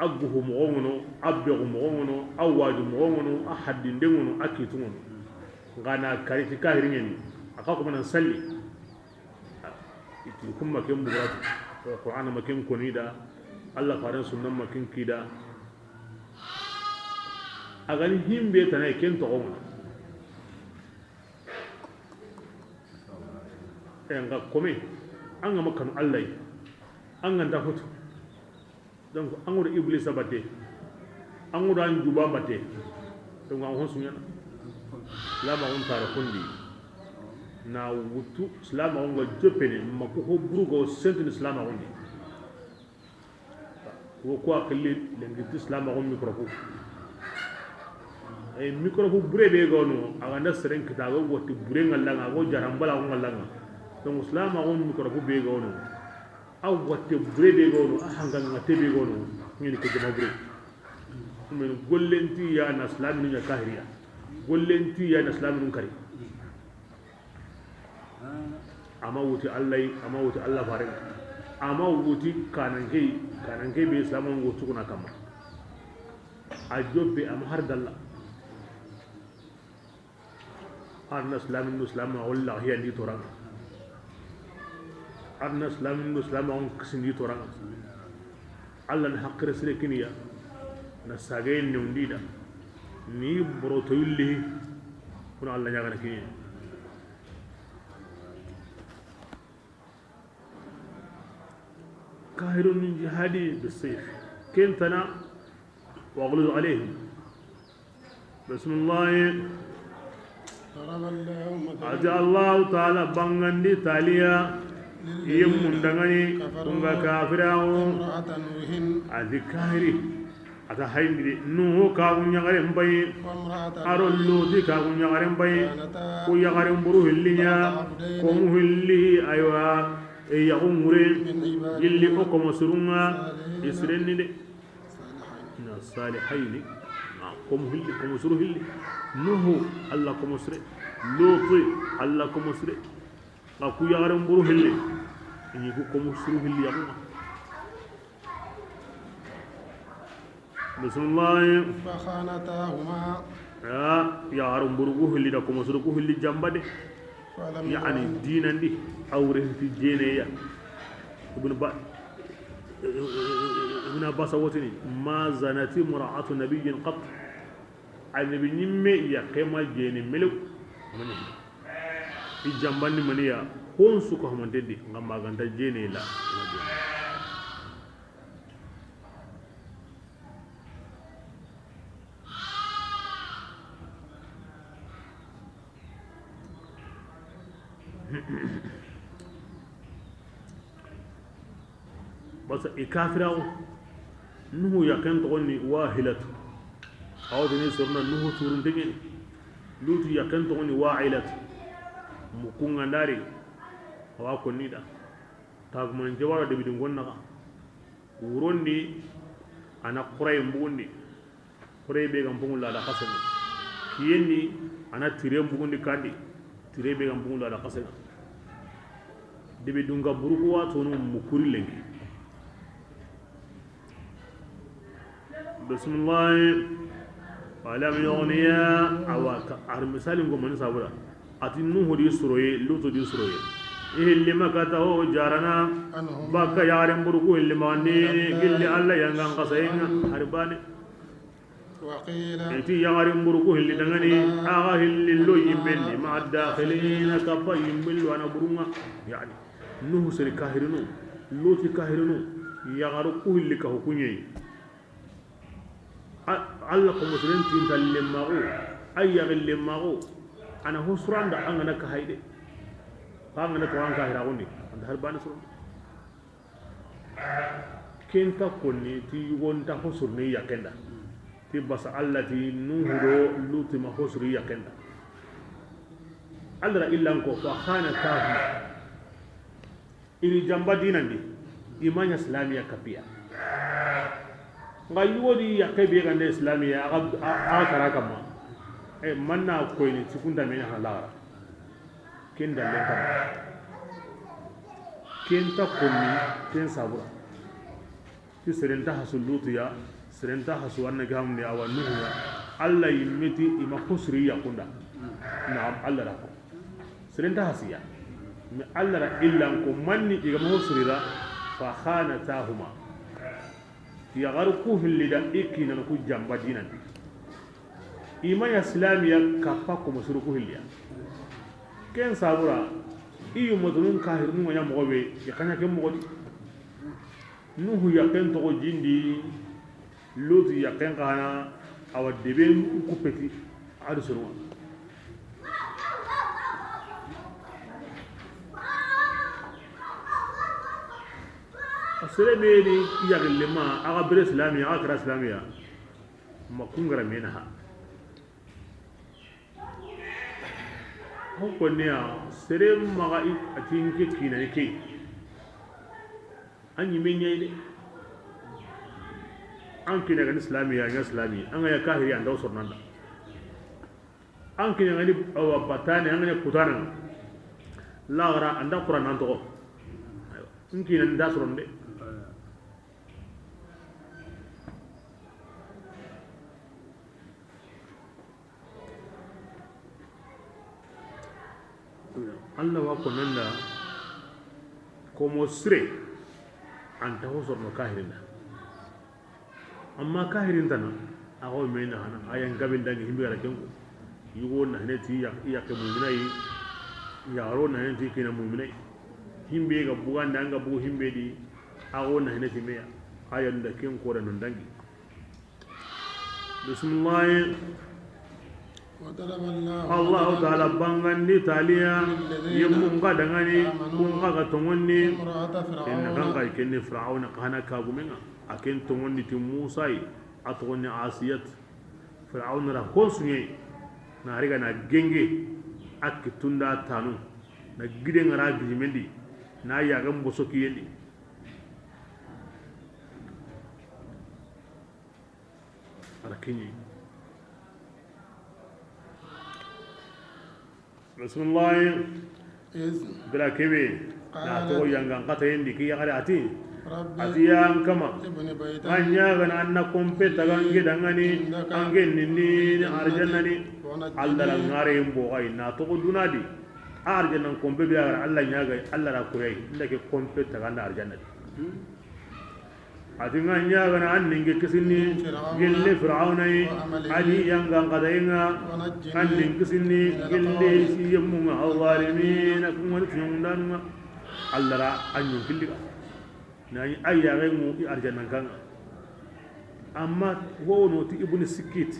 agguhu mo ngono abbe mo ngono awaju mo ngono ahadinde ngono akitu ngono ngana kariti kahiringen aka ko man salli itu kuma ken burat Qur'ana makin konida Allah faran sunnan makin kida agani himbe tanay ken to on en ga komi an ga makan Allah an ga da hutu donc an go iblis abate an go an juba bate donc an hon sunya la ma on tara kundi na wutu islam on go jopene mako ho burugo sentin islam on wo ko akli lengi islam on microphone ay microphone bure be gono aga na seren kitago wotti bure ngalla go jarambala on ngalla donc islam on microphone be gono aw wotti bure be gono ahanga ngate be gono ngini ko jama bure men gollenti ya na islam ni kahiriya gollenti ya na islam nun kari ama wuti Allah farin ama wuti kanan kai be islamun wuti kuna kama ajobbe am har dalla arna islamin wallahi yandi torang arna islamin on kisindi torang Allah na hakkira sire kiniya na sagayen ne undida ni boroto yulli kuna Allah nyaga na kiniya كاهر من جهادي بالسيف كنتنا واغلظ عليهم بسم الله أجا الله تعالى بانغندي تاليا يمون دغني كونغا كافراو ادي كاهري ata hayndi no ka gunya gare mbay arollo di ka gunya gare mbay ko ya gare mburu hillinya ko mu hilli aywa e yagumure yilli ko ko surunga isrenni de na salihaini ko mu hilli ko musuru hilli nuhu alla ko musre lutu alla ko musre ku ya gare mburu hilli ni ko musuru hilli yaguma بسم الله فخانتاهما يا عرب برغوه اللي دكم مسرقوه اللي جنبه يعني دينا دي أوره في جينية ابن عباس وتني ما زنت امرأة نبي قط النبي نمي يا كما جيني ملك من في جنبان منيا هون سوكه من تدي غما غنت جيني لا بس إكافراو نهو يكن تغني واهلة أو دني سرنا نهو تورن دني لوط يكن تغني واعلة مكون عنداري أو أكون نيدا تاج من جوار دبيدون قلنا وروني أنا قريب بوني قريب بيجام بقول لا خسنا كيني أنا تريم بقولي كادي تريم بيجام بقول لا خسنا دبيدون كبروا تونو مكوري لنجي بسم الله ولم يغنيا أواك أرمسالين كمان سابرا أتنو هدي سروي لوتو دي سروي إيه اللي ما كتاه جارنا باكا يارم بركو اللي ما ني قل الله ينعم قصين هرباني وقيل إتي يارم بركو اللي دعني آه اللي لو يبني مع الداخلين كفا يمل وأنا بروما يعني نوح سري كاهرنو لوط كاهرنو يغرقو اللي كهكوني الله كمسلم تنتلماغو أي يغلماغو أنا هو سران دا أنا كهيدي أنا توان كهيراوني عند هربان سران كنتا كوني تي يغونتا هو سرني يكندا تي بس الله تي نهرو لوط ما هو سري يكندا الله إلا أنكو فخانة كافي إني جنبا ديناندي إيمان إسلامية كبيرة nga yodi ya kebe ga ne islamiya a kara kama manna ko ni cikunda me halara kin da le kama kin ta kunni kin sabura ti serenta hasulutu ya serenta hasu wanna gamne awanu ya Allah yimiti ima kusri ya kunda na Allah ra ko serenta hasiya mi Allah ra illa ko manni iga musrira fa khanatahuma يغرقوه اللي دا إكينا نكو جنبا دينا إيمان إسلامية كفاكو مسروقوه اللي كين سابورا إيو مدنون كاهر نوما يا مغوي يكانيا كم مغودي نوهو يكين تغو جيندي لوت يكين كهانا أو الدبين كوبتي عادو سروا سلمي يغل لما أغبر إسلامي أغبر إسلامي ما كونغرا منها هو كنيا سلم ما غاي أتينك كينا نكي أني من يلي أنك نغني إسلامي يا إسلامي أنا يا كاهري عند أوصل ناندا أنك نغني أو باتاني أنا كوتانا لا غرا عند القرآن نانتو أنك نندا سرندي Allah wa ko nanda ko mo sire anta ho sorno kahirina amma kahirin tana awo mena hana ayan gabin dangi himbe gara kenko yugo na neti ya ke mu'minai yaro na neti kina mu'minai himbe ga buganda anga bu himbe di awo na neti meya ayan da kenko da non dangi bismillah Allah ta'ala bangandi taliya yemmun ga dangani kun ga tongonni in kan ga kenni fir'auna kana kagumenga aken tongonni ti Musa atogonni Asiyat fir'auna ra konsunye na riga na genge ak tunda tanu na gide ngara bimendi na yaga mbosoki yendi arakinyi بسم الله بلا كبي لا تو يانغان قتين دي كي يغري اتي اتيان كما ان يغن انكم بتغانغي دغاني انغن ني ارجنني الله ngare mbo ay na to dunadi arjanan kombe bi Allah nyaga Allah ra koyi ndake kompe taganda arjanati atinga nyaga na anninge kisini gelle fir'aunai ali yanga qadainga annin kisini gelle si yamma awalimin kuma tundanma allara anyu killiga nani ayya mu arjanan kan amma wono ti ibnu sikit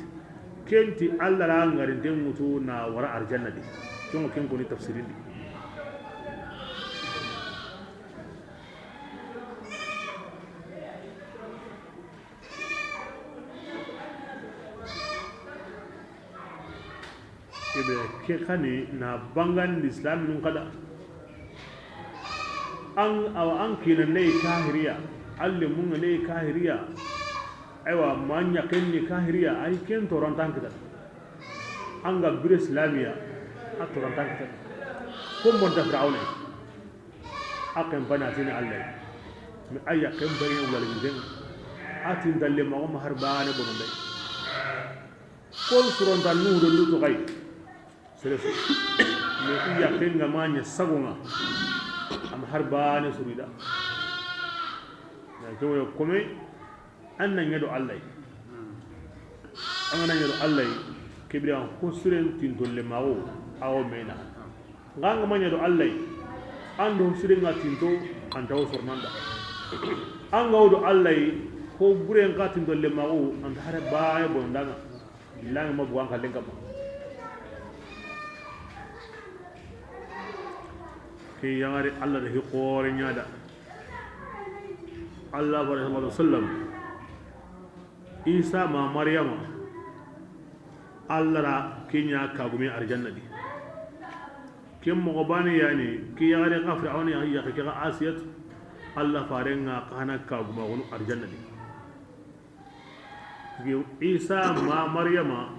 kenti allara ngarin den mutu na wara arjannati kuma ken ko ni tafsirin kebe ke khani na bangan islam nun kada an kina ne kahiriya alle mun ne kahiriya aiwa manya kenni kahiriya ai ken toran tankita an ga bir islamiya a toran tankita ko mon da fir'auna akan bana tin alle mi ayya kan bari wala ngin atin dalle ma ma harbane bonon dai kol suron tan nu do lutu gai selefu me iya ken ngamanya sagunga am harbane surida na jowo kome annan yado Allah an nan yado Allah kibriyan kusuren tintolle mawo awo mena nganga manya do Allah an do sirenga tinto an taw sornanda an gawdo Allah ko buren ka tintolle mawo an hare bae bondanga billahi ma buwan kalen kam ke yangare Allah da hiqore nyada Allah sallallahu alaihi wasallam Isa ma Maryama Allah ra kinya kagumi arjanna di kem mo bani yani ki yangare ka fir'auna ya ka asiyat Allah farenga kana kaguma wonu arjanna di Isa ma Maryama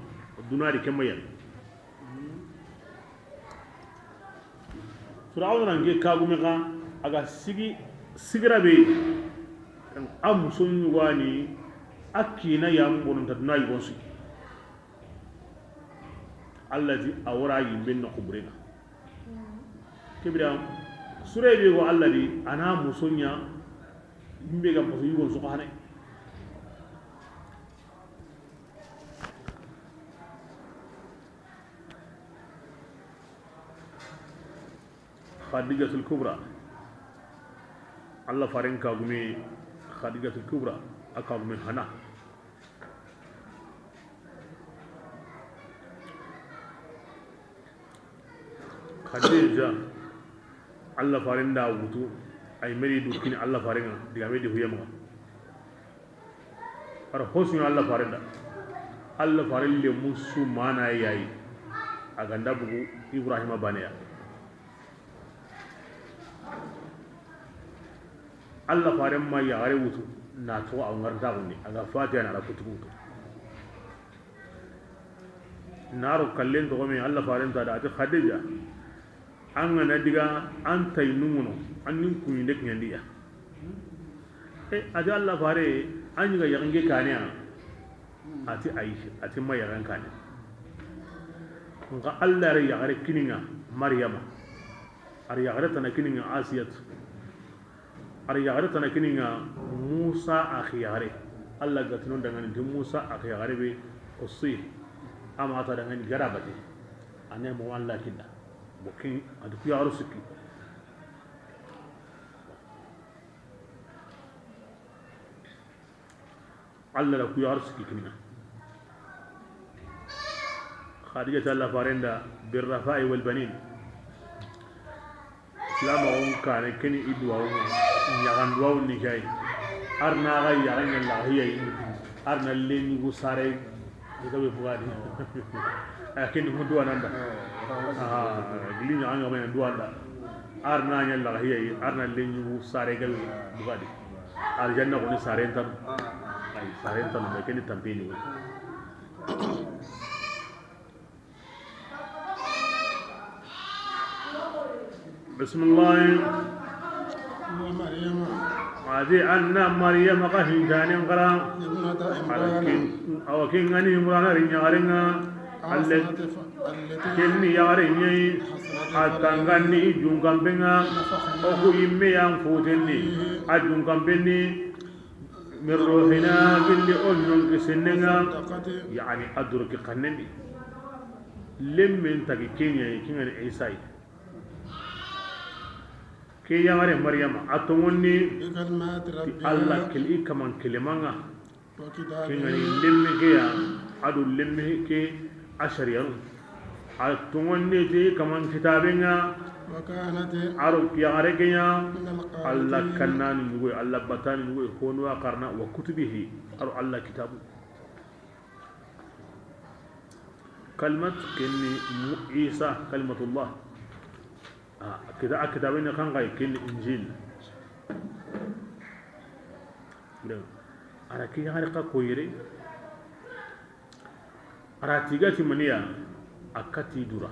dunari kemayan Fir'auna nge kagume ka aga sigira be am sun wani akina yam bonun ta dunai gonsu allazi awra yimben na kubrena kibra sure be go alladi ana musunya yimbe ga musu yugo su khane خديجة الكبرى الله فارن كاغمي خديجة الكبرى أكاغمي هنا خديجة الله فارن داوتو أي مري دوكين الله فارن ديامي دي هيما أر حسن الله فارن دا الله فارن لي مسو مانا ياي أغندا بغو إبراهيم بانيا Allah faren ma ya gare wutu na to a ngarda gunni aga fatiha na kutubu to naro kallen to me Allah faren ta da ta Khadija an na diga an tay numuno an nin ku ni nek nyandiya aja Allah fare an ga yange kane ati Aisha ati ma yaran kane nga Allah ya gare kininga Maryama ar ya gare ta na kininga Asiyat ari yagare tana kininga Musa akhiyare Allah gatnon dangan di Musa akhiyare be usi ama ta dangan garabati ane mo Allah kinda bokin adu ku yaro sikki Allah la ku yaro sikki kinna Khadija ta Allah farenda birrafa'i wal banin lama on kane kini idwa nyagan duaw ni kay arna ga yagan la hiya arna leni gu sare diga be fugadi akin mu duwa nanda gili nyanga men duwa nda arna nyal la hiya arna leni gu sare ga fugadi al janna ko ni sare tan ay sare tan be keni tampini بسم الله ومريم هذه أن مريم قهين كان ينقرأ أو كين غني مرانا رينيا التي كني ياريني حتى غني جونكم بينا أو كيمي ينفوتني أجونكم بيني من روحنا باللي أنهم كسننا يعني أدرك قنني لم من تكيني كين عيسى كي يامر مريم أتوني الله كلي كمان كلمانا كينغني لمي كيا أدو لمي كي أشريان أتوني تي كمان كتابنا أروك يا غريكيا الله كنان نقول الله بطان نقول هونوا قرنا وكتبه أرو الله كتابه كلمة كني عيسى كلمة الله كده كتابين كان غاي كني إنجيل أنا كي هارقا كويري أراتيغاتي منيا أكاتي دورا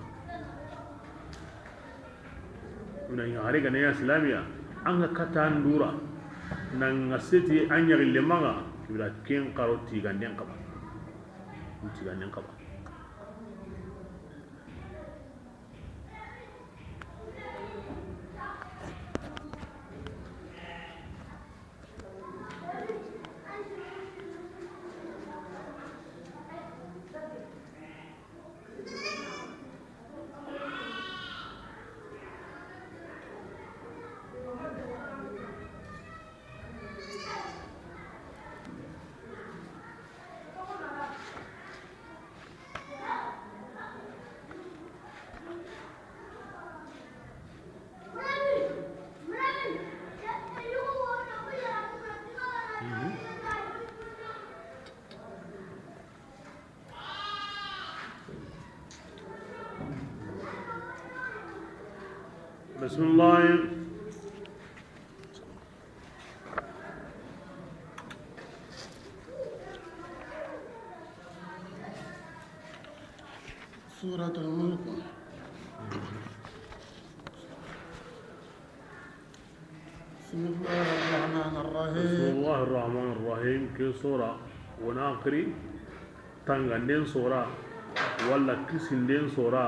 من هارقا نيا إسلاميا أنغا كتان دورا نغسيتي أنيا اللي مغا كبيرا كين قارو تيغان قبا تيغان قبا بسم الله سورة الملك بسم الله الرحمن بسم الرحيم الله الرحمن الرحيم كي سورة وناقري تنغندين سورة ولا كسندين سورة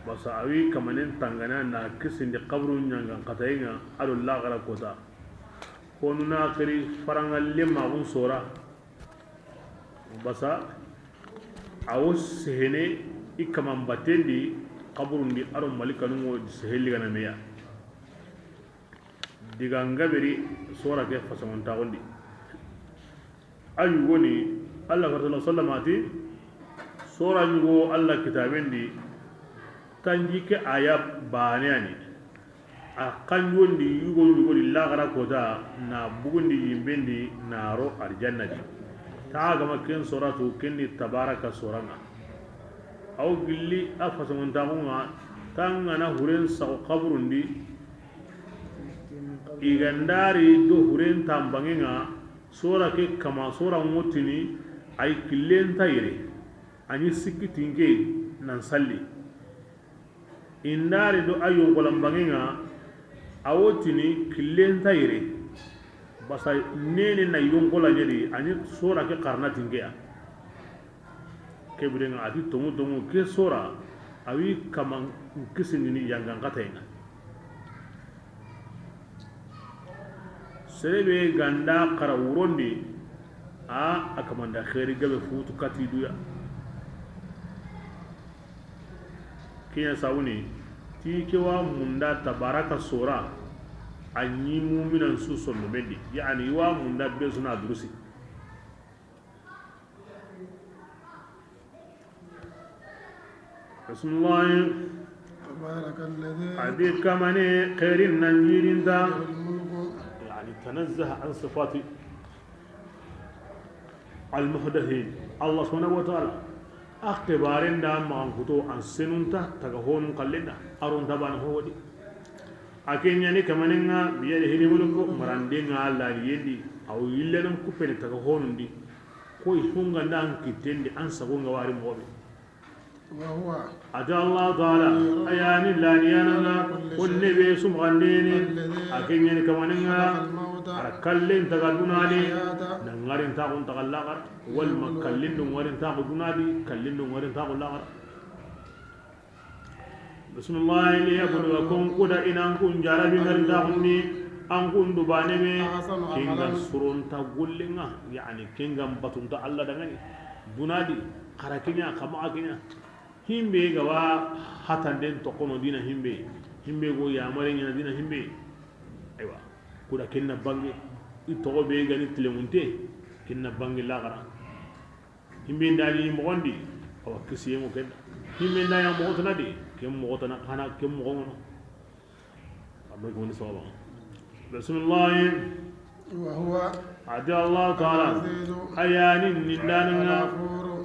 بس أوي كمانين تنغنا نا كسند قبر نيانغان قتاينا أدو الله غلا كوتا كونو ناقري فرنغ لما بون سورة بس أوس سهني إكمان باتندي قبر دي أرو ملكا نمو سهلي غنا ميا diganga beri sura ke fasaman tagondi ayu woni Allah sallallahu alaihi ati sura ngo Allah kitabendi tanji ke aya baneani a kanjondi yugo yugo la gara koda na bugundi yimbendi naro arjannati ta gama ken suratu kenni tabaraka surana aw gilli afasaman tagonga tangana huren sa qabrundi igandari do huren tambangenga sura ke kama sura mutini ay killen tayre ani sikitinge nan salli indari do ayo golambangenga awotini killen tayre basa nene na yongola nyedi ani sura ke karna tingea kebrenga ati tomu ke sura awi kama kisini yangan kataina serebe ganda kara wurondi akamanda khairi gabe futu kati duya kinya sawuni ti kewa munda tabaraka sura anyi mu'minan su sonno bendi yani wa munda be suna durusi bismillah تبارك الذي adi kamane khairin nanjirin da له الملك تنزه عن صفات المحدثين الله سبحانه وتعالى اختبارين دا ما انكتو عن سنونتا تغهون قلنا ارون تبان هو دي اكين يعني كماننا بيده الملك مرandinga الله يدي او يلنم كفن تغهون دي كوي سونغا دان كيتندي ان سغونغا واري موبي وهو أتى الله تعالى أيان الله نيانا والنبي سمغنين أكين يعني كماننا أركلين تغلبنا لي نغارين تاغن تغلغر والمكلين نغارين تاغدنا لي كلين نغارين تاغلغر بسم الله ليبلغكم قد إن أنكم جاربين غرتاغني أنكم دبانمي كينغا سرون تغلنا يعني كينغا بطن الله دغني دنادي خركينيا كما himbe gawa hatanden to kono dina himbe go yamare nyana dina himbe aywa kuda kenna bangi ito be gani tilemunte kenna bangi lagara himbe ndani mo gondi awa kisiye mo kenna himbe ndaya mo tona de kem mo tona hana kem mo gono amma ko ni sawaba bismillah وهو adi Allah ta'ala ayanin nindana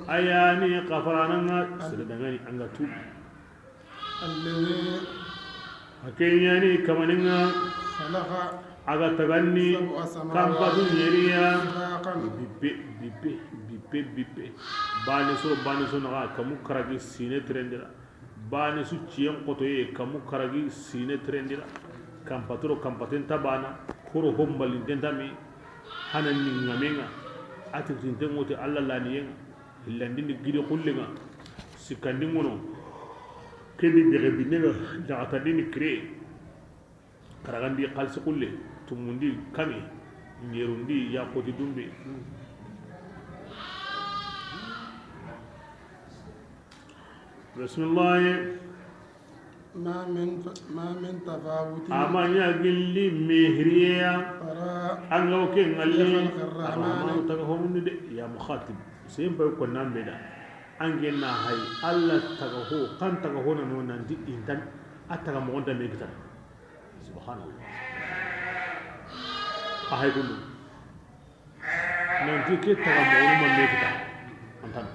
ayani qafarana sedangani anga tu الذي hakeyani kamaninga خلق aga taganni kampatu nyeriya سباقا bippe bani so naga kamu karagi sine trendira bani su cien koto ye kamu karagi sine trendira kampaturo kampaten tabana koro hombalin tentami hanan ni ngamenga ati tinten wote alla laniyen hillandi ni gidi kullinga sikandi ngono kebi bege binega daata dini kre karagandi qalsi kulle tumundi kami nyerundi ya koti dumbe bismillah ما من تفاوت amanya gilli mehriya فراء anga oke ngalli خلق الرحمن arrahmanu taga homundi de ya mukhatib sempa ko nambeda ange na hay alla taga ho kan taga ho na no nandi intan ataga mo onda me kita subhanallah ahay kullu nanti ke taga mo no me kita antan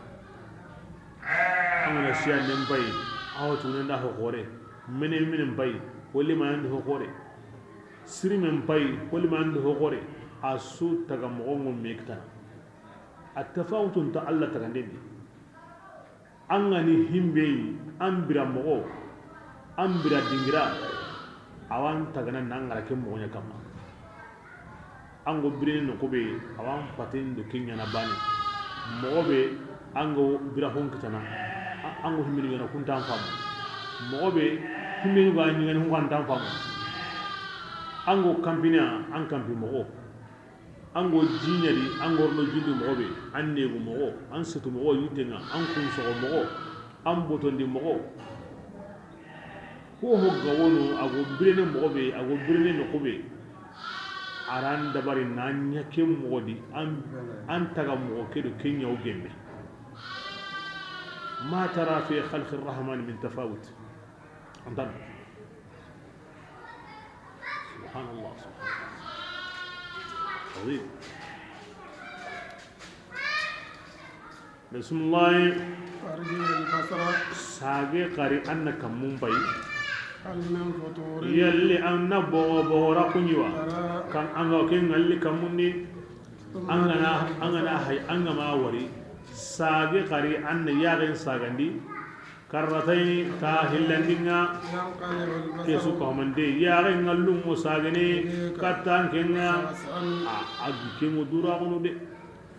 amana siya nembai aw tunenda ho gore menen bay woli man ho gore siri men bay woli man ho gore asu taga mo ngol mekta atafawtun ta alla taga ndendi angani himbe ambira mo ambira dingira awan taga nan ngara ke mo nya kama ango bire no ko be awan patin do kenya na bani mo be ango bira hon kitana ango himmi ngana kuntan famu mo be himmi ga ni ngana kuntan famu ango kampina an kampi mo ango jinyari ango no jindu mo be an negu mo an sutu mo yitenga an kun so mo an botondi mo ko ho gawono ago birene mo be ago birene no ko be aran dabari nanya ke mo di an taga mo kedo kenya o gembe ما ترى في خلق الرحمن من تفاوت انظر سبحان الله عظيم بسم الله أرجل البصر ساقي قري أنك منبي هل من فطور يلي أن بورا كنيوا فراء كان أنغا كين اللي كمني أنغنا هاي أنغما وري sage qari an yagen sagandi karratay ta hillandinga ينقلب kesu البصر ko mande yagen ngallum mo sagane katan kenga خاسئا agi kemo dura kono de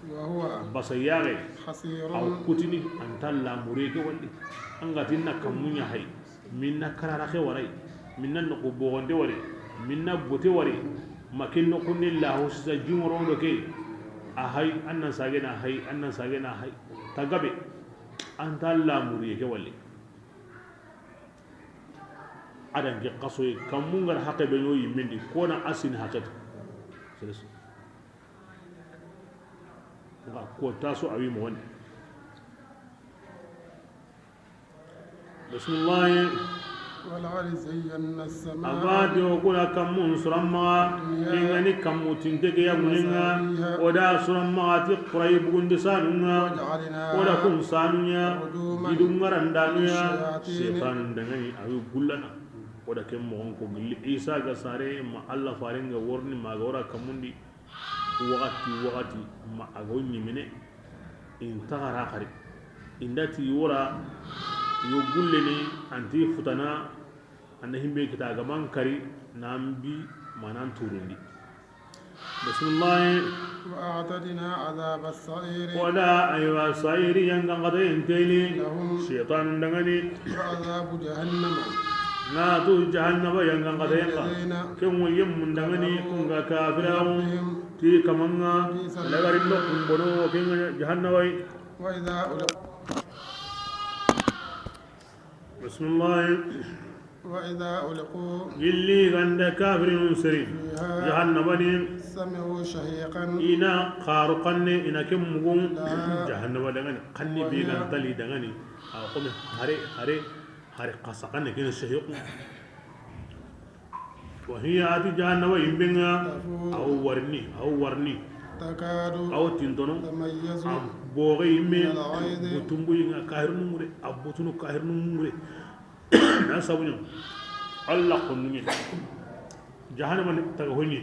وهو basa yage حصير aw kutini antalla mureke walli angatinna kamunya hay minna karara ke waray minna no ko bogonde wari minna bote wari makinno kunni lahu sa jumoro ke ahay annan sagena hay annan sagena hay tagabe antalla mureke walli adan ge qasoy kamungar haqe be no yimindi kona asin haqatu seres ga ko taso awi mo woni bismillah ولقد زينا السماء abadi o kula kamun suramma ingani kamutin tege ya mulinga oda suramma ati qray bugunde sanunga oda kun sanunya idungarandanuya setan dangani awi gullana oda kem mo ko gilli isa ga sare ma alla farenga worni ma gora kamundi wakati ma agonni mine in tagara qari indati wora yo gulleni anti futana anda himbe kita gaman kari nambi manan turundi bismillah وأعتدنا عذاب السعير wala aywa sairi yang ngade enteli لهم syaitan dangani وعذاب جهنم na tu jahannama yang ngade ka الذين kemu yem mundangani kunga kafirau بهم ti kamanga lagarin lo kumbono kenga jahannama وإذا ألقوا bismillah وإذا ألقوا gilli ganda kafirin siri فيها jahannama ni سمعوا شهيقا ina qaru qanne ina kem mugun La. jahannama dangani qanni bi gan tali dangani a qome hare qasaqan kin shahiq wa hiya ati jahannama yimbinga aw warni تكاد أو تنتونو تميز بوغي مي من الغيظ بوتومبوي كاهر نموري أبوتونو كاهر نموري ناسابونيو الله قنوني جهنم تغوني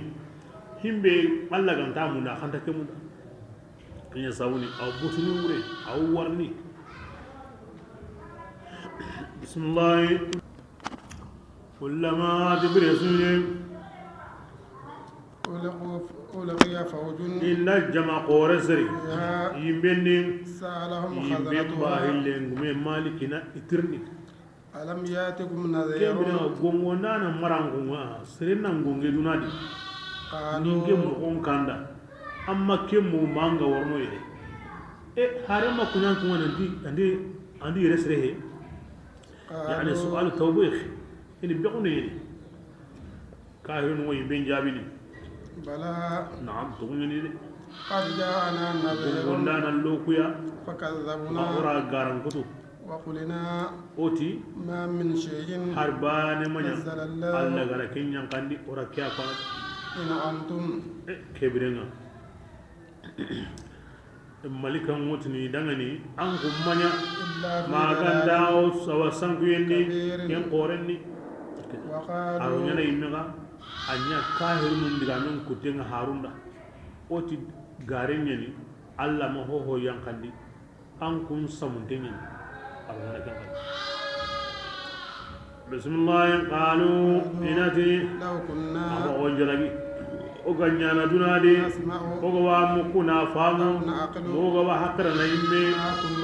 himbe Allah ganta muna khanta ke muna nya sawuni aw butuni wure aw warni bismillah kullama tibrisul ألقي فوج inna jama qoresri yimbendi سألهم yimbe خزنتها bahille ngume malikina itirni ألم يأتكم نذير kembina gongo nana marangunga serena ngonge dunadi ninge قالوا mo on kanda amma kemmo manga warno yede hare ma kunan kuma andi resre he yani قالوا su'al tawbih ini biquni yede kahirun wa yimben jabini بلى na'am tugni de قد جاءنا نذير gondana lokuya فكذبنا ora garan kutu وقلنا oti ما من شيء harbane manya نزل الله alla gara kenyan kandi ora kya fa إن أنتم kebirenga malikan mutni dangani an kummanya إلا في maganda ضلال o sawa sankuyenni كبير ken qorenni arunyana وقالوا yimmega anya kahir mun diga men kutenga harunda oti garenyani alla ma ho yankandi an kun samuntenni arunyana ken kan bismillah qalu inati لو كنا aba onjalagi o ganyana dunade نسمع o ga wa mukuna famu نعقل o ga wa hakra na yimme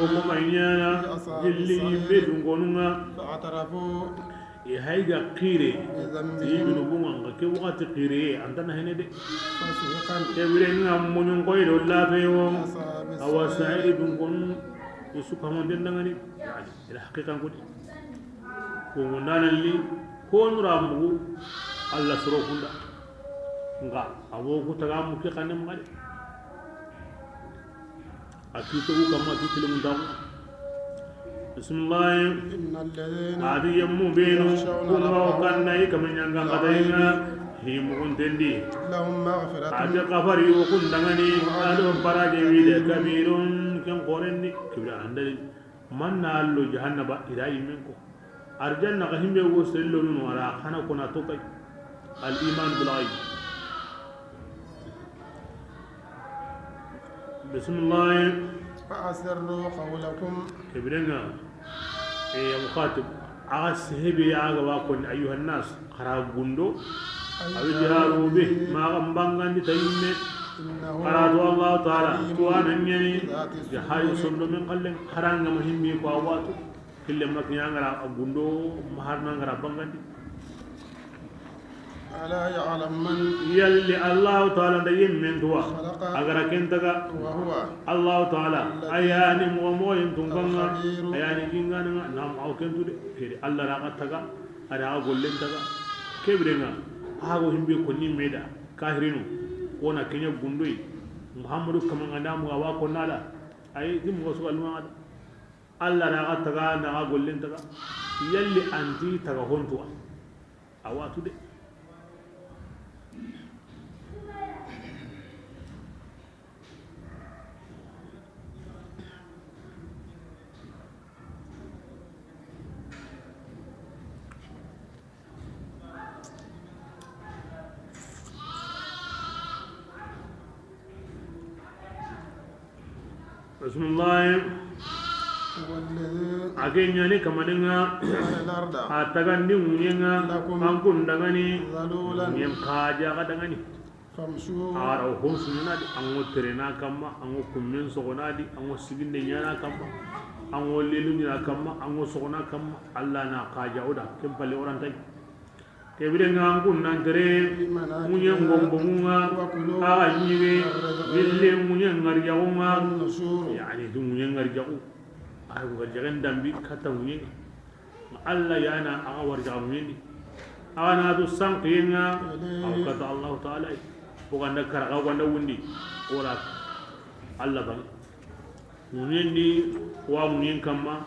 o ko maynyana jilli yimme dungonunga فاعترفوا e hayga qire بذنبهم ibnu bunga ke wakati qire antana henede فسحقا ke wirenga munun koydo lafewo أصحاب awa السعير sa'id dungon yusu kamon dendangani yani ila haqiqan kudi ko ngondanan li ko nura mugu alla soro kunda nga awo ku taga mu ke kanem ngade akito ku kama kitile mundam bismillah إن الذين adi yammu benu kulma kanna ikamen yanga kadaina himu kuntendi لهم مغفرة adi qafari wo kundangani ado baraje wide kabirun ken qorenni kibra andali manna allo jahannaba ila yimen ko arjanna ka himbe wo sello no ara khana kona to kay al iman bil ghaib bismillah فأسروا قولكم كبرنا يا مخاطب عاسهبي يا واكن ايها الناس خراب غندو او جهاروا به ما غمبان تيمه إنه قرات الله تعالى توانا ني جهاي سندو من قلن خران مهمي باواتو كل ما كان غرا غندو مهارنا غرا بانغاندي ألا يعلم من يلي الله تعالى ديم من دوا خلق اگر كنتغا وهو الله تعالى ayani mo moyin tunganga Al-Khabiru. ayani jingana nam aw kentu de fere Allah ra taga ara gollen taga kebrenga hago himbe ko ni meda kahirinu wona kenya gundoi muhammadu kamanga ndamu awa ko nada ay dim ko so alma Allah ra taga na gollen taga yalli anti taga hontuwa awatu de Bismillah والذي akenyani kamaninga جعل الأرض atagandi munyenga ankundangani ذلولا munyen kaja kadangani فامشوا ara honsunadi ango terena kamma ango kummen sogonadi ango siginde nyana kamma ango lelu nyana kamma ango sogona kamma alla na kaja oda kempale orantai kebire ngangu nantere munyen ngombomunga aga nyiwe bille munyen ngarjaunga النشور yani du munyen ngarjau ay ngarjagen dambi kata munyen alla yana aga warja munyen ana du sanqinga aw kata Allah taala buganda karaga wanda wundi ora alla bang munyen di wa munyen kamma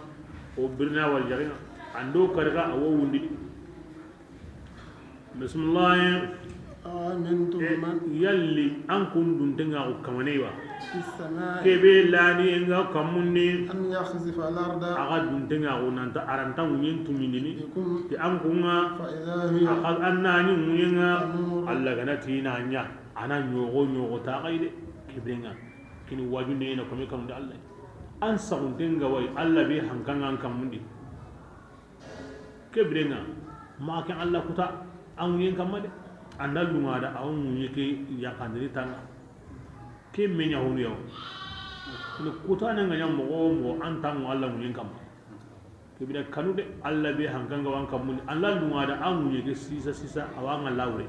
o birna warjagen ando karaga awo wundi bismillah آمنتم من يلي أنكم دنتنغا كمانيوا في السماء كبي لاني إنغا كموني أن يخسف الأرض أغا دنتنغا ونانتا أرانتا ونين تمينيني بكم تي أنكونا فإذا هي أخذ أناني ونينغا تمور الله غناتينا نيا أنا نيوغو تاغايدي كبرينغا كني واجو نينا كمي كم دا الله أن سغنتنغا واي الله بي هنكان كموندي كبرينغا ما كان الله كتا أن ين كمالي أن اللغة دا أو نيكي يقاندري تانا كي من يهون يو كني كتا نغا مغو أن تانو الله ين كم كبيرا كانوا دي الله بي هنكان وان كموندي أن اللغة دا أو نيكي سيسا أوان الله وري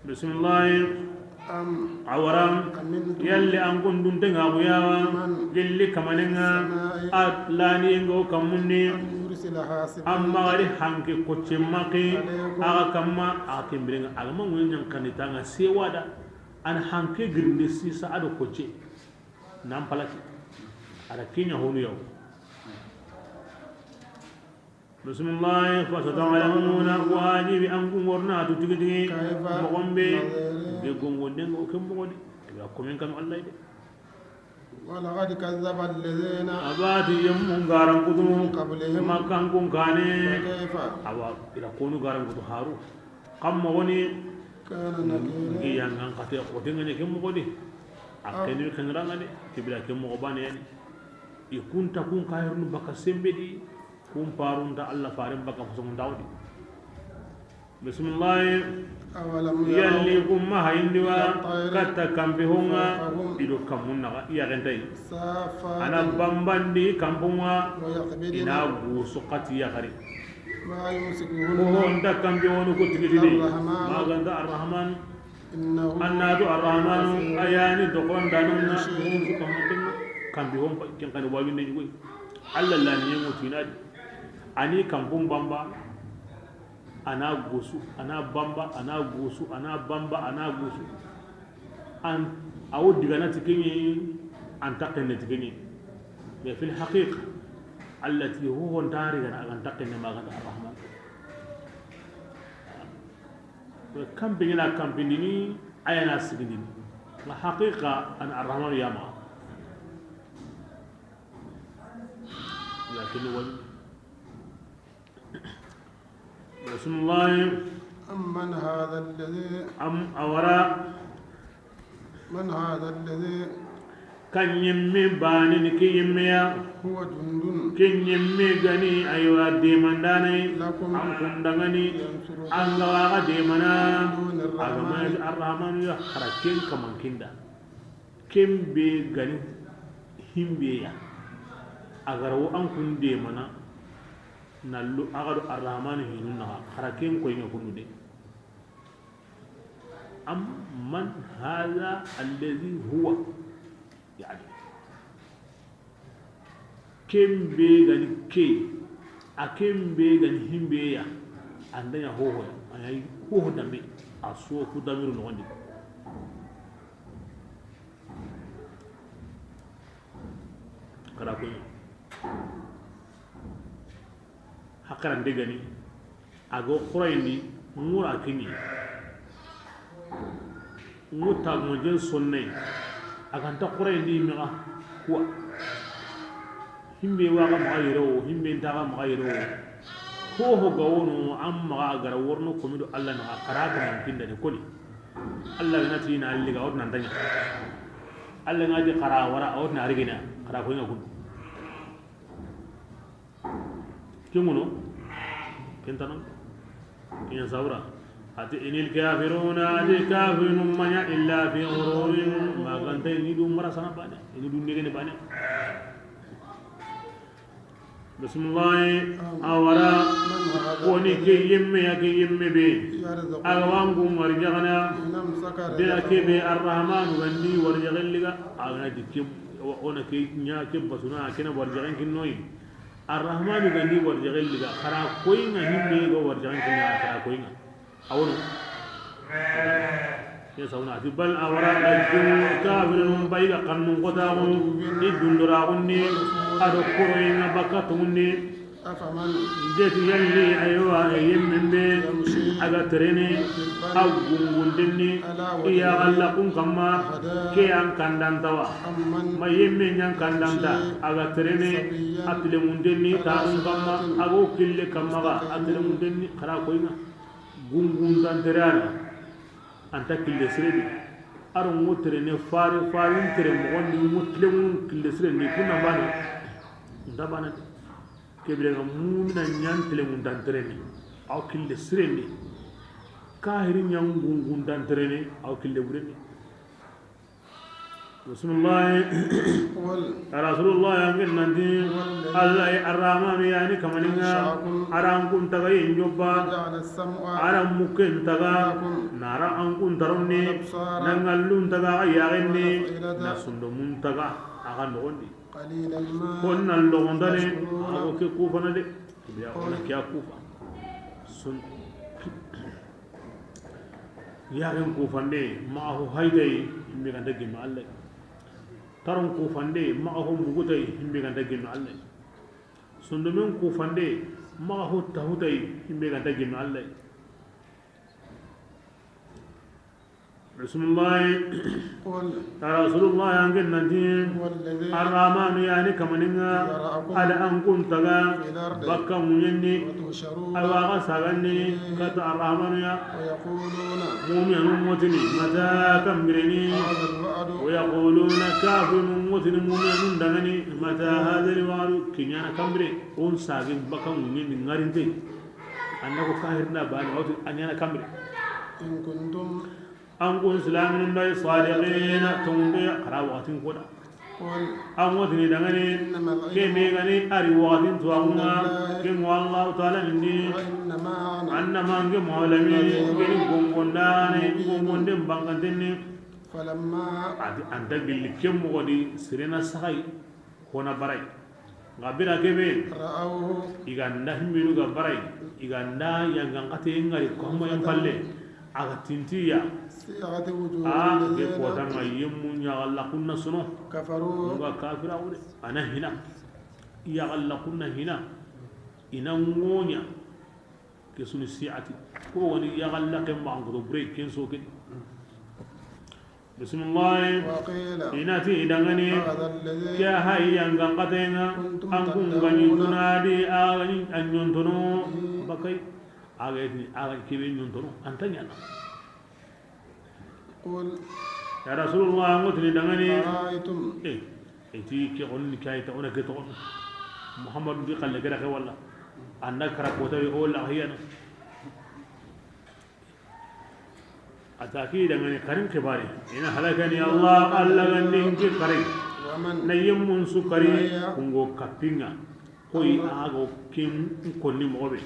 بسم الله awaram yalli an kundun tenga buyawa gelli kamanenga atlani ngo kamunni amma gari hanke kochemaki aga kamma akimbirenga agama ngunyang kanitanga sewada an hanke girinde sisa ado koche nam palaki ada kinya honu yaw bismillah fasata'lamuna wajibi an kumorna tu tigidi mogombe de gongo dengo kembogodi ya komen kan Allah ide ولقد كذب الذين abati yammun garan kudu قبلهم makan kun kane فكيف awa ila konu garan kudu haru kamma woni كان نكير yang an kate ko dengane kembogodi akeni kenranga de kibira kemmo bane yani ikunta kun kayrun baka sembedi kum parunta Allah farim baka fusung dawdi bismillah أولم yalli يروا kum ma hindiwa katta kambihunga ido kamunna iya gentai صافات ana bambandi kampunga ويقبضن ina gusu qati ya khari ما يمسكهن ko nda kambihonu ko tigidini maganda arrahman إنه annadu arrahman ayani dokon danunna gusu kamunna kambihon ken kan wabinde ni Allah la ni mutinadi ani kampung bamba ana gusu ana bamba ana gusu ana bamba ana gusu an awu digana tikini an taqenne tikini mais fil haqiqa allati huwa ndariga an taqenne ma ganda arrahman kam bingina kam bindini ayana sigindini la haqiqa an arrahman yama lakin wal بسم الله أمن هذا الذي أورا من هذا الذي كان يمي باني كي يميا هو جند كن يمي غني أيوا ديمان داني لكم أم كندغني أنغوا ديمانا أغما الرحمن يا خركين كمان كندا كم بي غني هم بيا أغرو أم كن ديمانا nallu agadu arrahman hinunna kharaken ko ina kunude am man hadha alladhi huwa yani kembe gani ke akembe gani himbe ya andanya hoho ay hoho dambe aso ku damiru no wandi kara ko hakaran degani ago khurayni ngura kini nguta mojen sonne aganta khurayni miga kuwa himbe waga magayro himbe ndaga magayro ho gawono amma gara worno komido Allah na karaka man kinda ne koni Allah na tina alliga odna ndanya Allah ngaji qara wara odna arigina qara ko ngakun كمونو كنتنا كن صورا أتي إن الكافرون أتي كافرون من إلا في غرور ما كنت يدو مرسنا بانه يدو نيجي بانه بسم الله أورا كوني كي يمي بي أغوانكم ورجعنا بلا كبي الرحمن غني ورجعن لغا أغنى دكيب وانا كي نيا كيب بسنا كنا ورجعن كنوين الرحمن غني ورجعن لغا خرا كوينا همي غو ورجعن كنا خرا كوينا أولا يسونا بل أورا كافر بايغا قنن قدامون إدن دراغني أدو كروين بكتوني أفمن جت يلي أيوة يمن بي أغترني أو غندني يا غلقون كما كي أن كندان توا ما يمن ين كندان تا أغترني أتلمندني تاون كما أغو كل كما أتلمندني خرا كوينا غندان ترانا أنت كل سردي أرو مترني فاري تري مغني متلمون كل سردي كنا باني ndabana kebrenga mumina nyantele mundantrene aw kille sireni kahiri nyangungundantrene aw kille bureni Rasulullah Rasulullah yang nanti Allah ar-Rahman yani kamaninga aram kun tagay njoba aram muken taga nara ankun taronni nangallun taga yagenni nasundo mun taga aga nondi كنا اللغندني أو كوفا ندي بيأكل كيا كوفا سن يارن كوفا ندي معه هيدي ميغان دقي مع الله ترون كوفا ندي معه مغوتي ميغان دقي مع الله سندمين كوفا ندي معه تهوتي ميغان دقي مع الله بسم الله رسول الله يانجن ندين الرحمن يعني كمننا على أن كنت بكا مني أواغا سغني كت الرحمن يا مؤمن موتني متى كمرني ويقولون كافر موتني مؤمن دغني متى هذا الوعد كنيانا كمري اون ساغن بكا مني نغارنتي انكو كاهرنا بان اوت انيانا كمري إن كنتم أنكم سلامين باي صادقين تونبي قراواتين كودا أموتني دعني كمي غني أريواتين توانا كم والله تعالى مني أنما أنكم معلمين كم قنقنداني قنقندين بانقندين فلما أنت قل كم غدي سرنا سخي هنا براي غابرا كبي رأوه إغاندا همينو غبراي إغاندا ينغنقتين غري كوما ينفلي أغتنتيا ke kota ma yemmu nyagalla kunna suno kafaru nga kafira wure ana hina yagalla kunna hina ina ngonya ke sunu siati ko woni yagalla ke mango break ken so ke bismillah inati idangani kya hayya ngangatenga angkun ganyi tunadi agani anyontono bakai agani agani kebe nyontono antanya na قل يا رسول الله متني دغني أرأيتم إتي كي قلني كاي تقول كي تقول محمد بن قال لك رخي والله أنك ركوتي أول هي أتاكيد دغني كريم كباري إن هلكني الله الله غني كريم نيم من سكري كونغو كابينغا كوي آغو كيم كوني موبي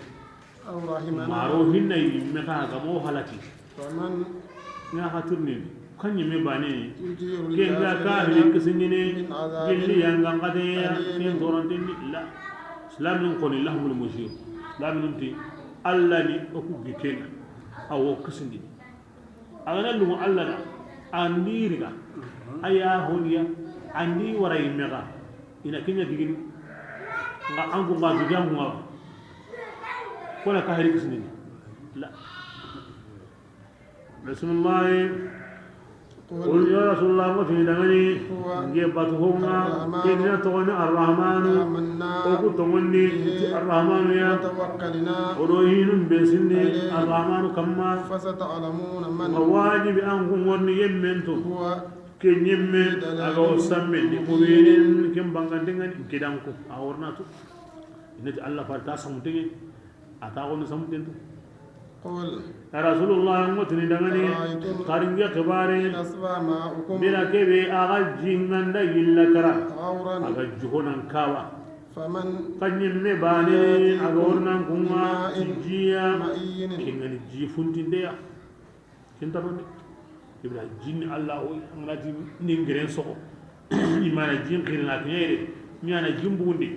أو رحمنا مارو هنا يمكا غمو هلكي فمن nga haturni kanyi me bani ke ga ka hili kisinine gilli yanga ngade ya ken dorantini la islamin qoli lahumul mushir islamin ti alla ni oku giken awo kisindi agana lu alla la andiriga aya honiya andi waray mega ina kenya digin nga angu nga digamu nga kola ka hili kisinine la بسم الله قل يا رسول الله وفي دمني جبتهما إن تغني الرحمن وقلت مني الرحمن يا توكلنا ورهين بسني الرحمن كما فستعلمون من وواجب أنكم ورني يمنتم هو كن يمن أغو سمين مبين كم بانغان كدانكم أورناتو إن الله فرتا سمتين أتاغون سمتين قل يا رسول الله متني دغني قارنجا كباري أصبع معكم بلا كبي أغا جينغان دا يلا كرا عورا أغا جهونان كاوا فمن قد يمباني أغورنان كما تجيا مئين كنغان جي فنتين ديا كنتروني يبلا جين الله وي أغناتي نينغرين سوكو إيمانا جين خيرنا كنيري ميانا جين بوندي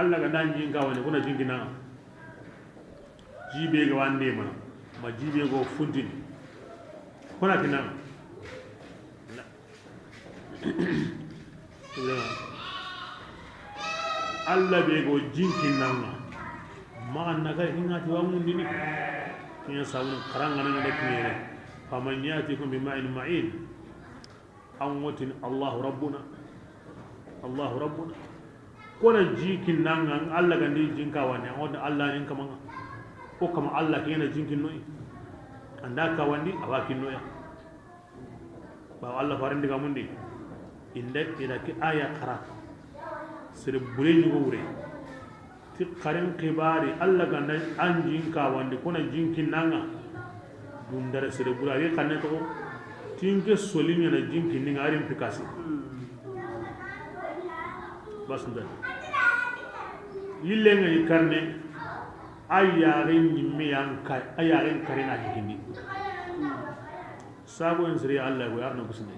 الله غدان جين كاواني كنا جين كنا jibe ga wande mana ma jibe go funtini kona kina alla be go jinkin nanga ma annaga ingati wa mundini kinya sawun karanga nanga de kiyere faman yatikum bima'in ma'in amwatin allah rabbuna kona jinkin nanga alla gandi jinka wani on alla nin kamanga ko kama alla kiyena jinkin noy anda ka wandi awakin noya ba Allah farin diga mundi inde ila ki aya qara sir bure ni go wure ti qarin qibari Allah ganda anjin ka wandi kuna jinkin nanga dundare sir burari kanne to tinke solinya na jinkin ni ngarin pikasi bas ndan yille ngai karne ayaren yimme yanka ayaren karina hikindi sabo en siri Allah go yarno kusne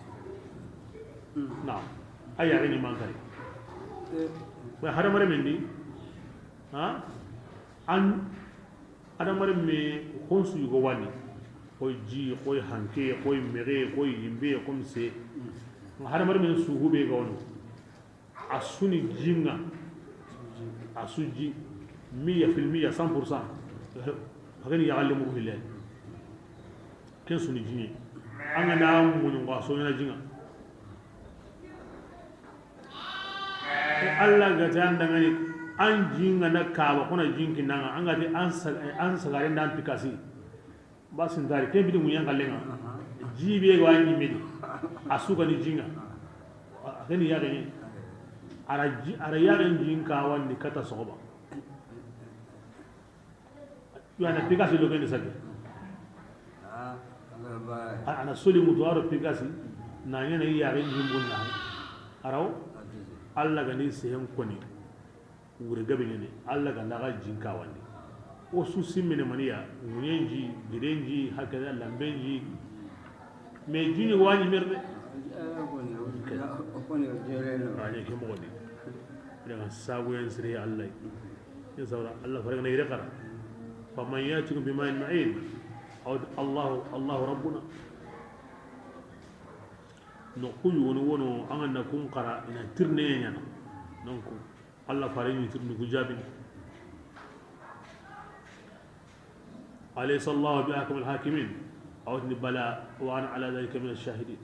na ayaren ni mankari ba haramare mendi ha an adamare me honsu yugo wani koy ji koy hanke koy mere koy yimbe comme c'est haramare me suhube ga wono asuni jinga asuji 100% 100% hagani ya'allimu billahi ken suni jinni anga na mun ngo so na jinga Allah ga tan dangani an jinga na kaaba kuna jinki nanga anga ti an sagare ndan pikasi basin dari ke bidu mun yanga lenga jibe ga wani medi asuga ni jinga hagani ya gani ara ya gani jinka wani kata soba yana pikasi lo kende sabe ana soli mudwaro pikasi na yana yare jimbun na araw alla gani sehen koni wure gabe ne alla ga laga jinka wandi o su simmene maniya nyenji girenji hakada lambenji me jini wani merde ani ke mo wadi daga sabu yan sire Allah ya saura Allah farga ne rekara faman yatikum bima'in ma'in Allah rabbuna no kuyu wono anga kun qara ina tirne nyana donc Allah farini tirni ku jabin alaysa Allah bi'akum al-hakimin aw bala wa ana ala dhalika min ash-shahidin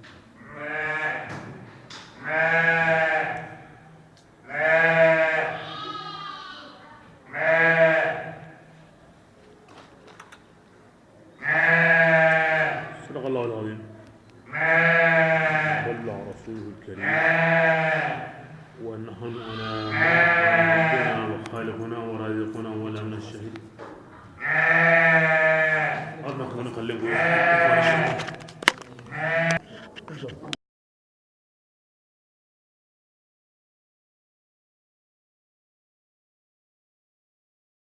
صدق الله العظيم والله رسوله الكريم ونحن على ربنا وخالقنا ورازقنا ولا من الشهيدين أرنا كنا نكلمه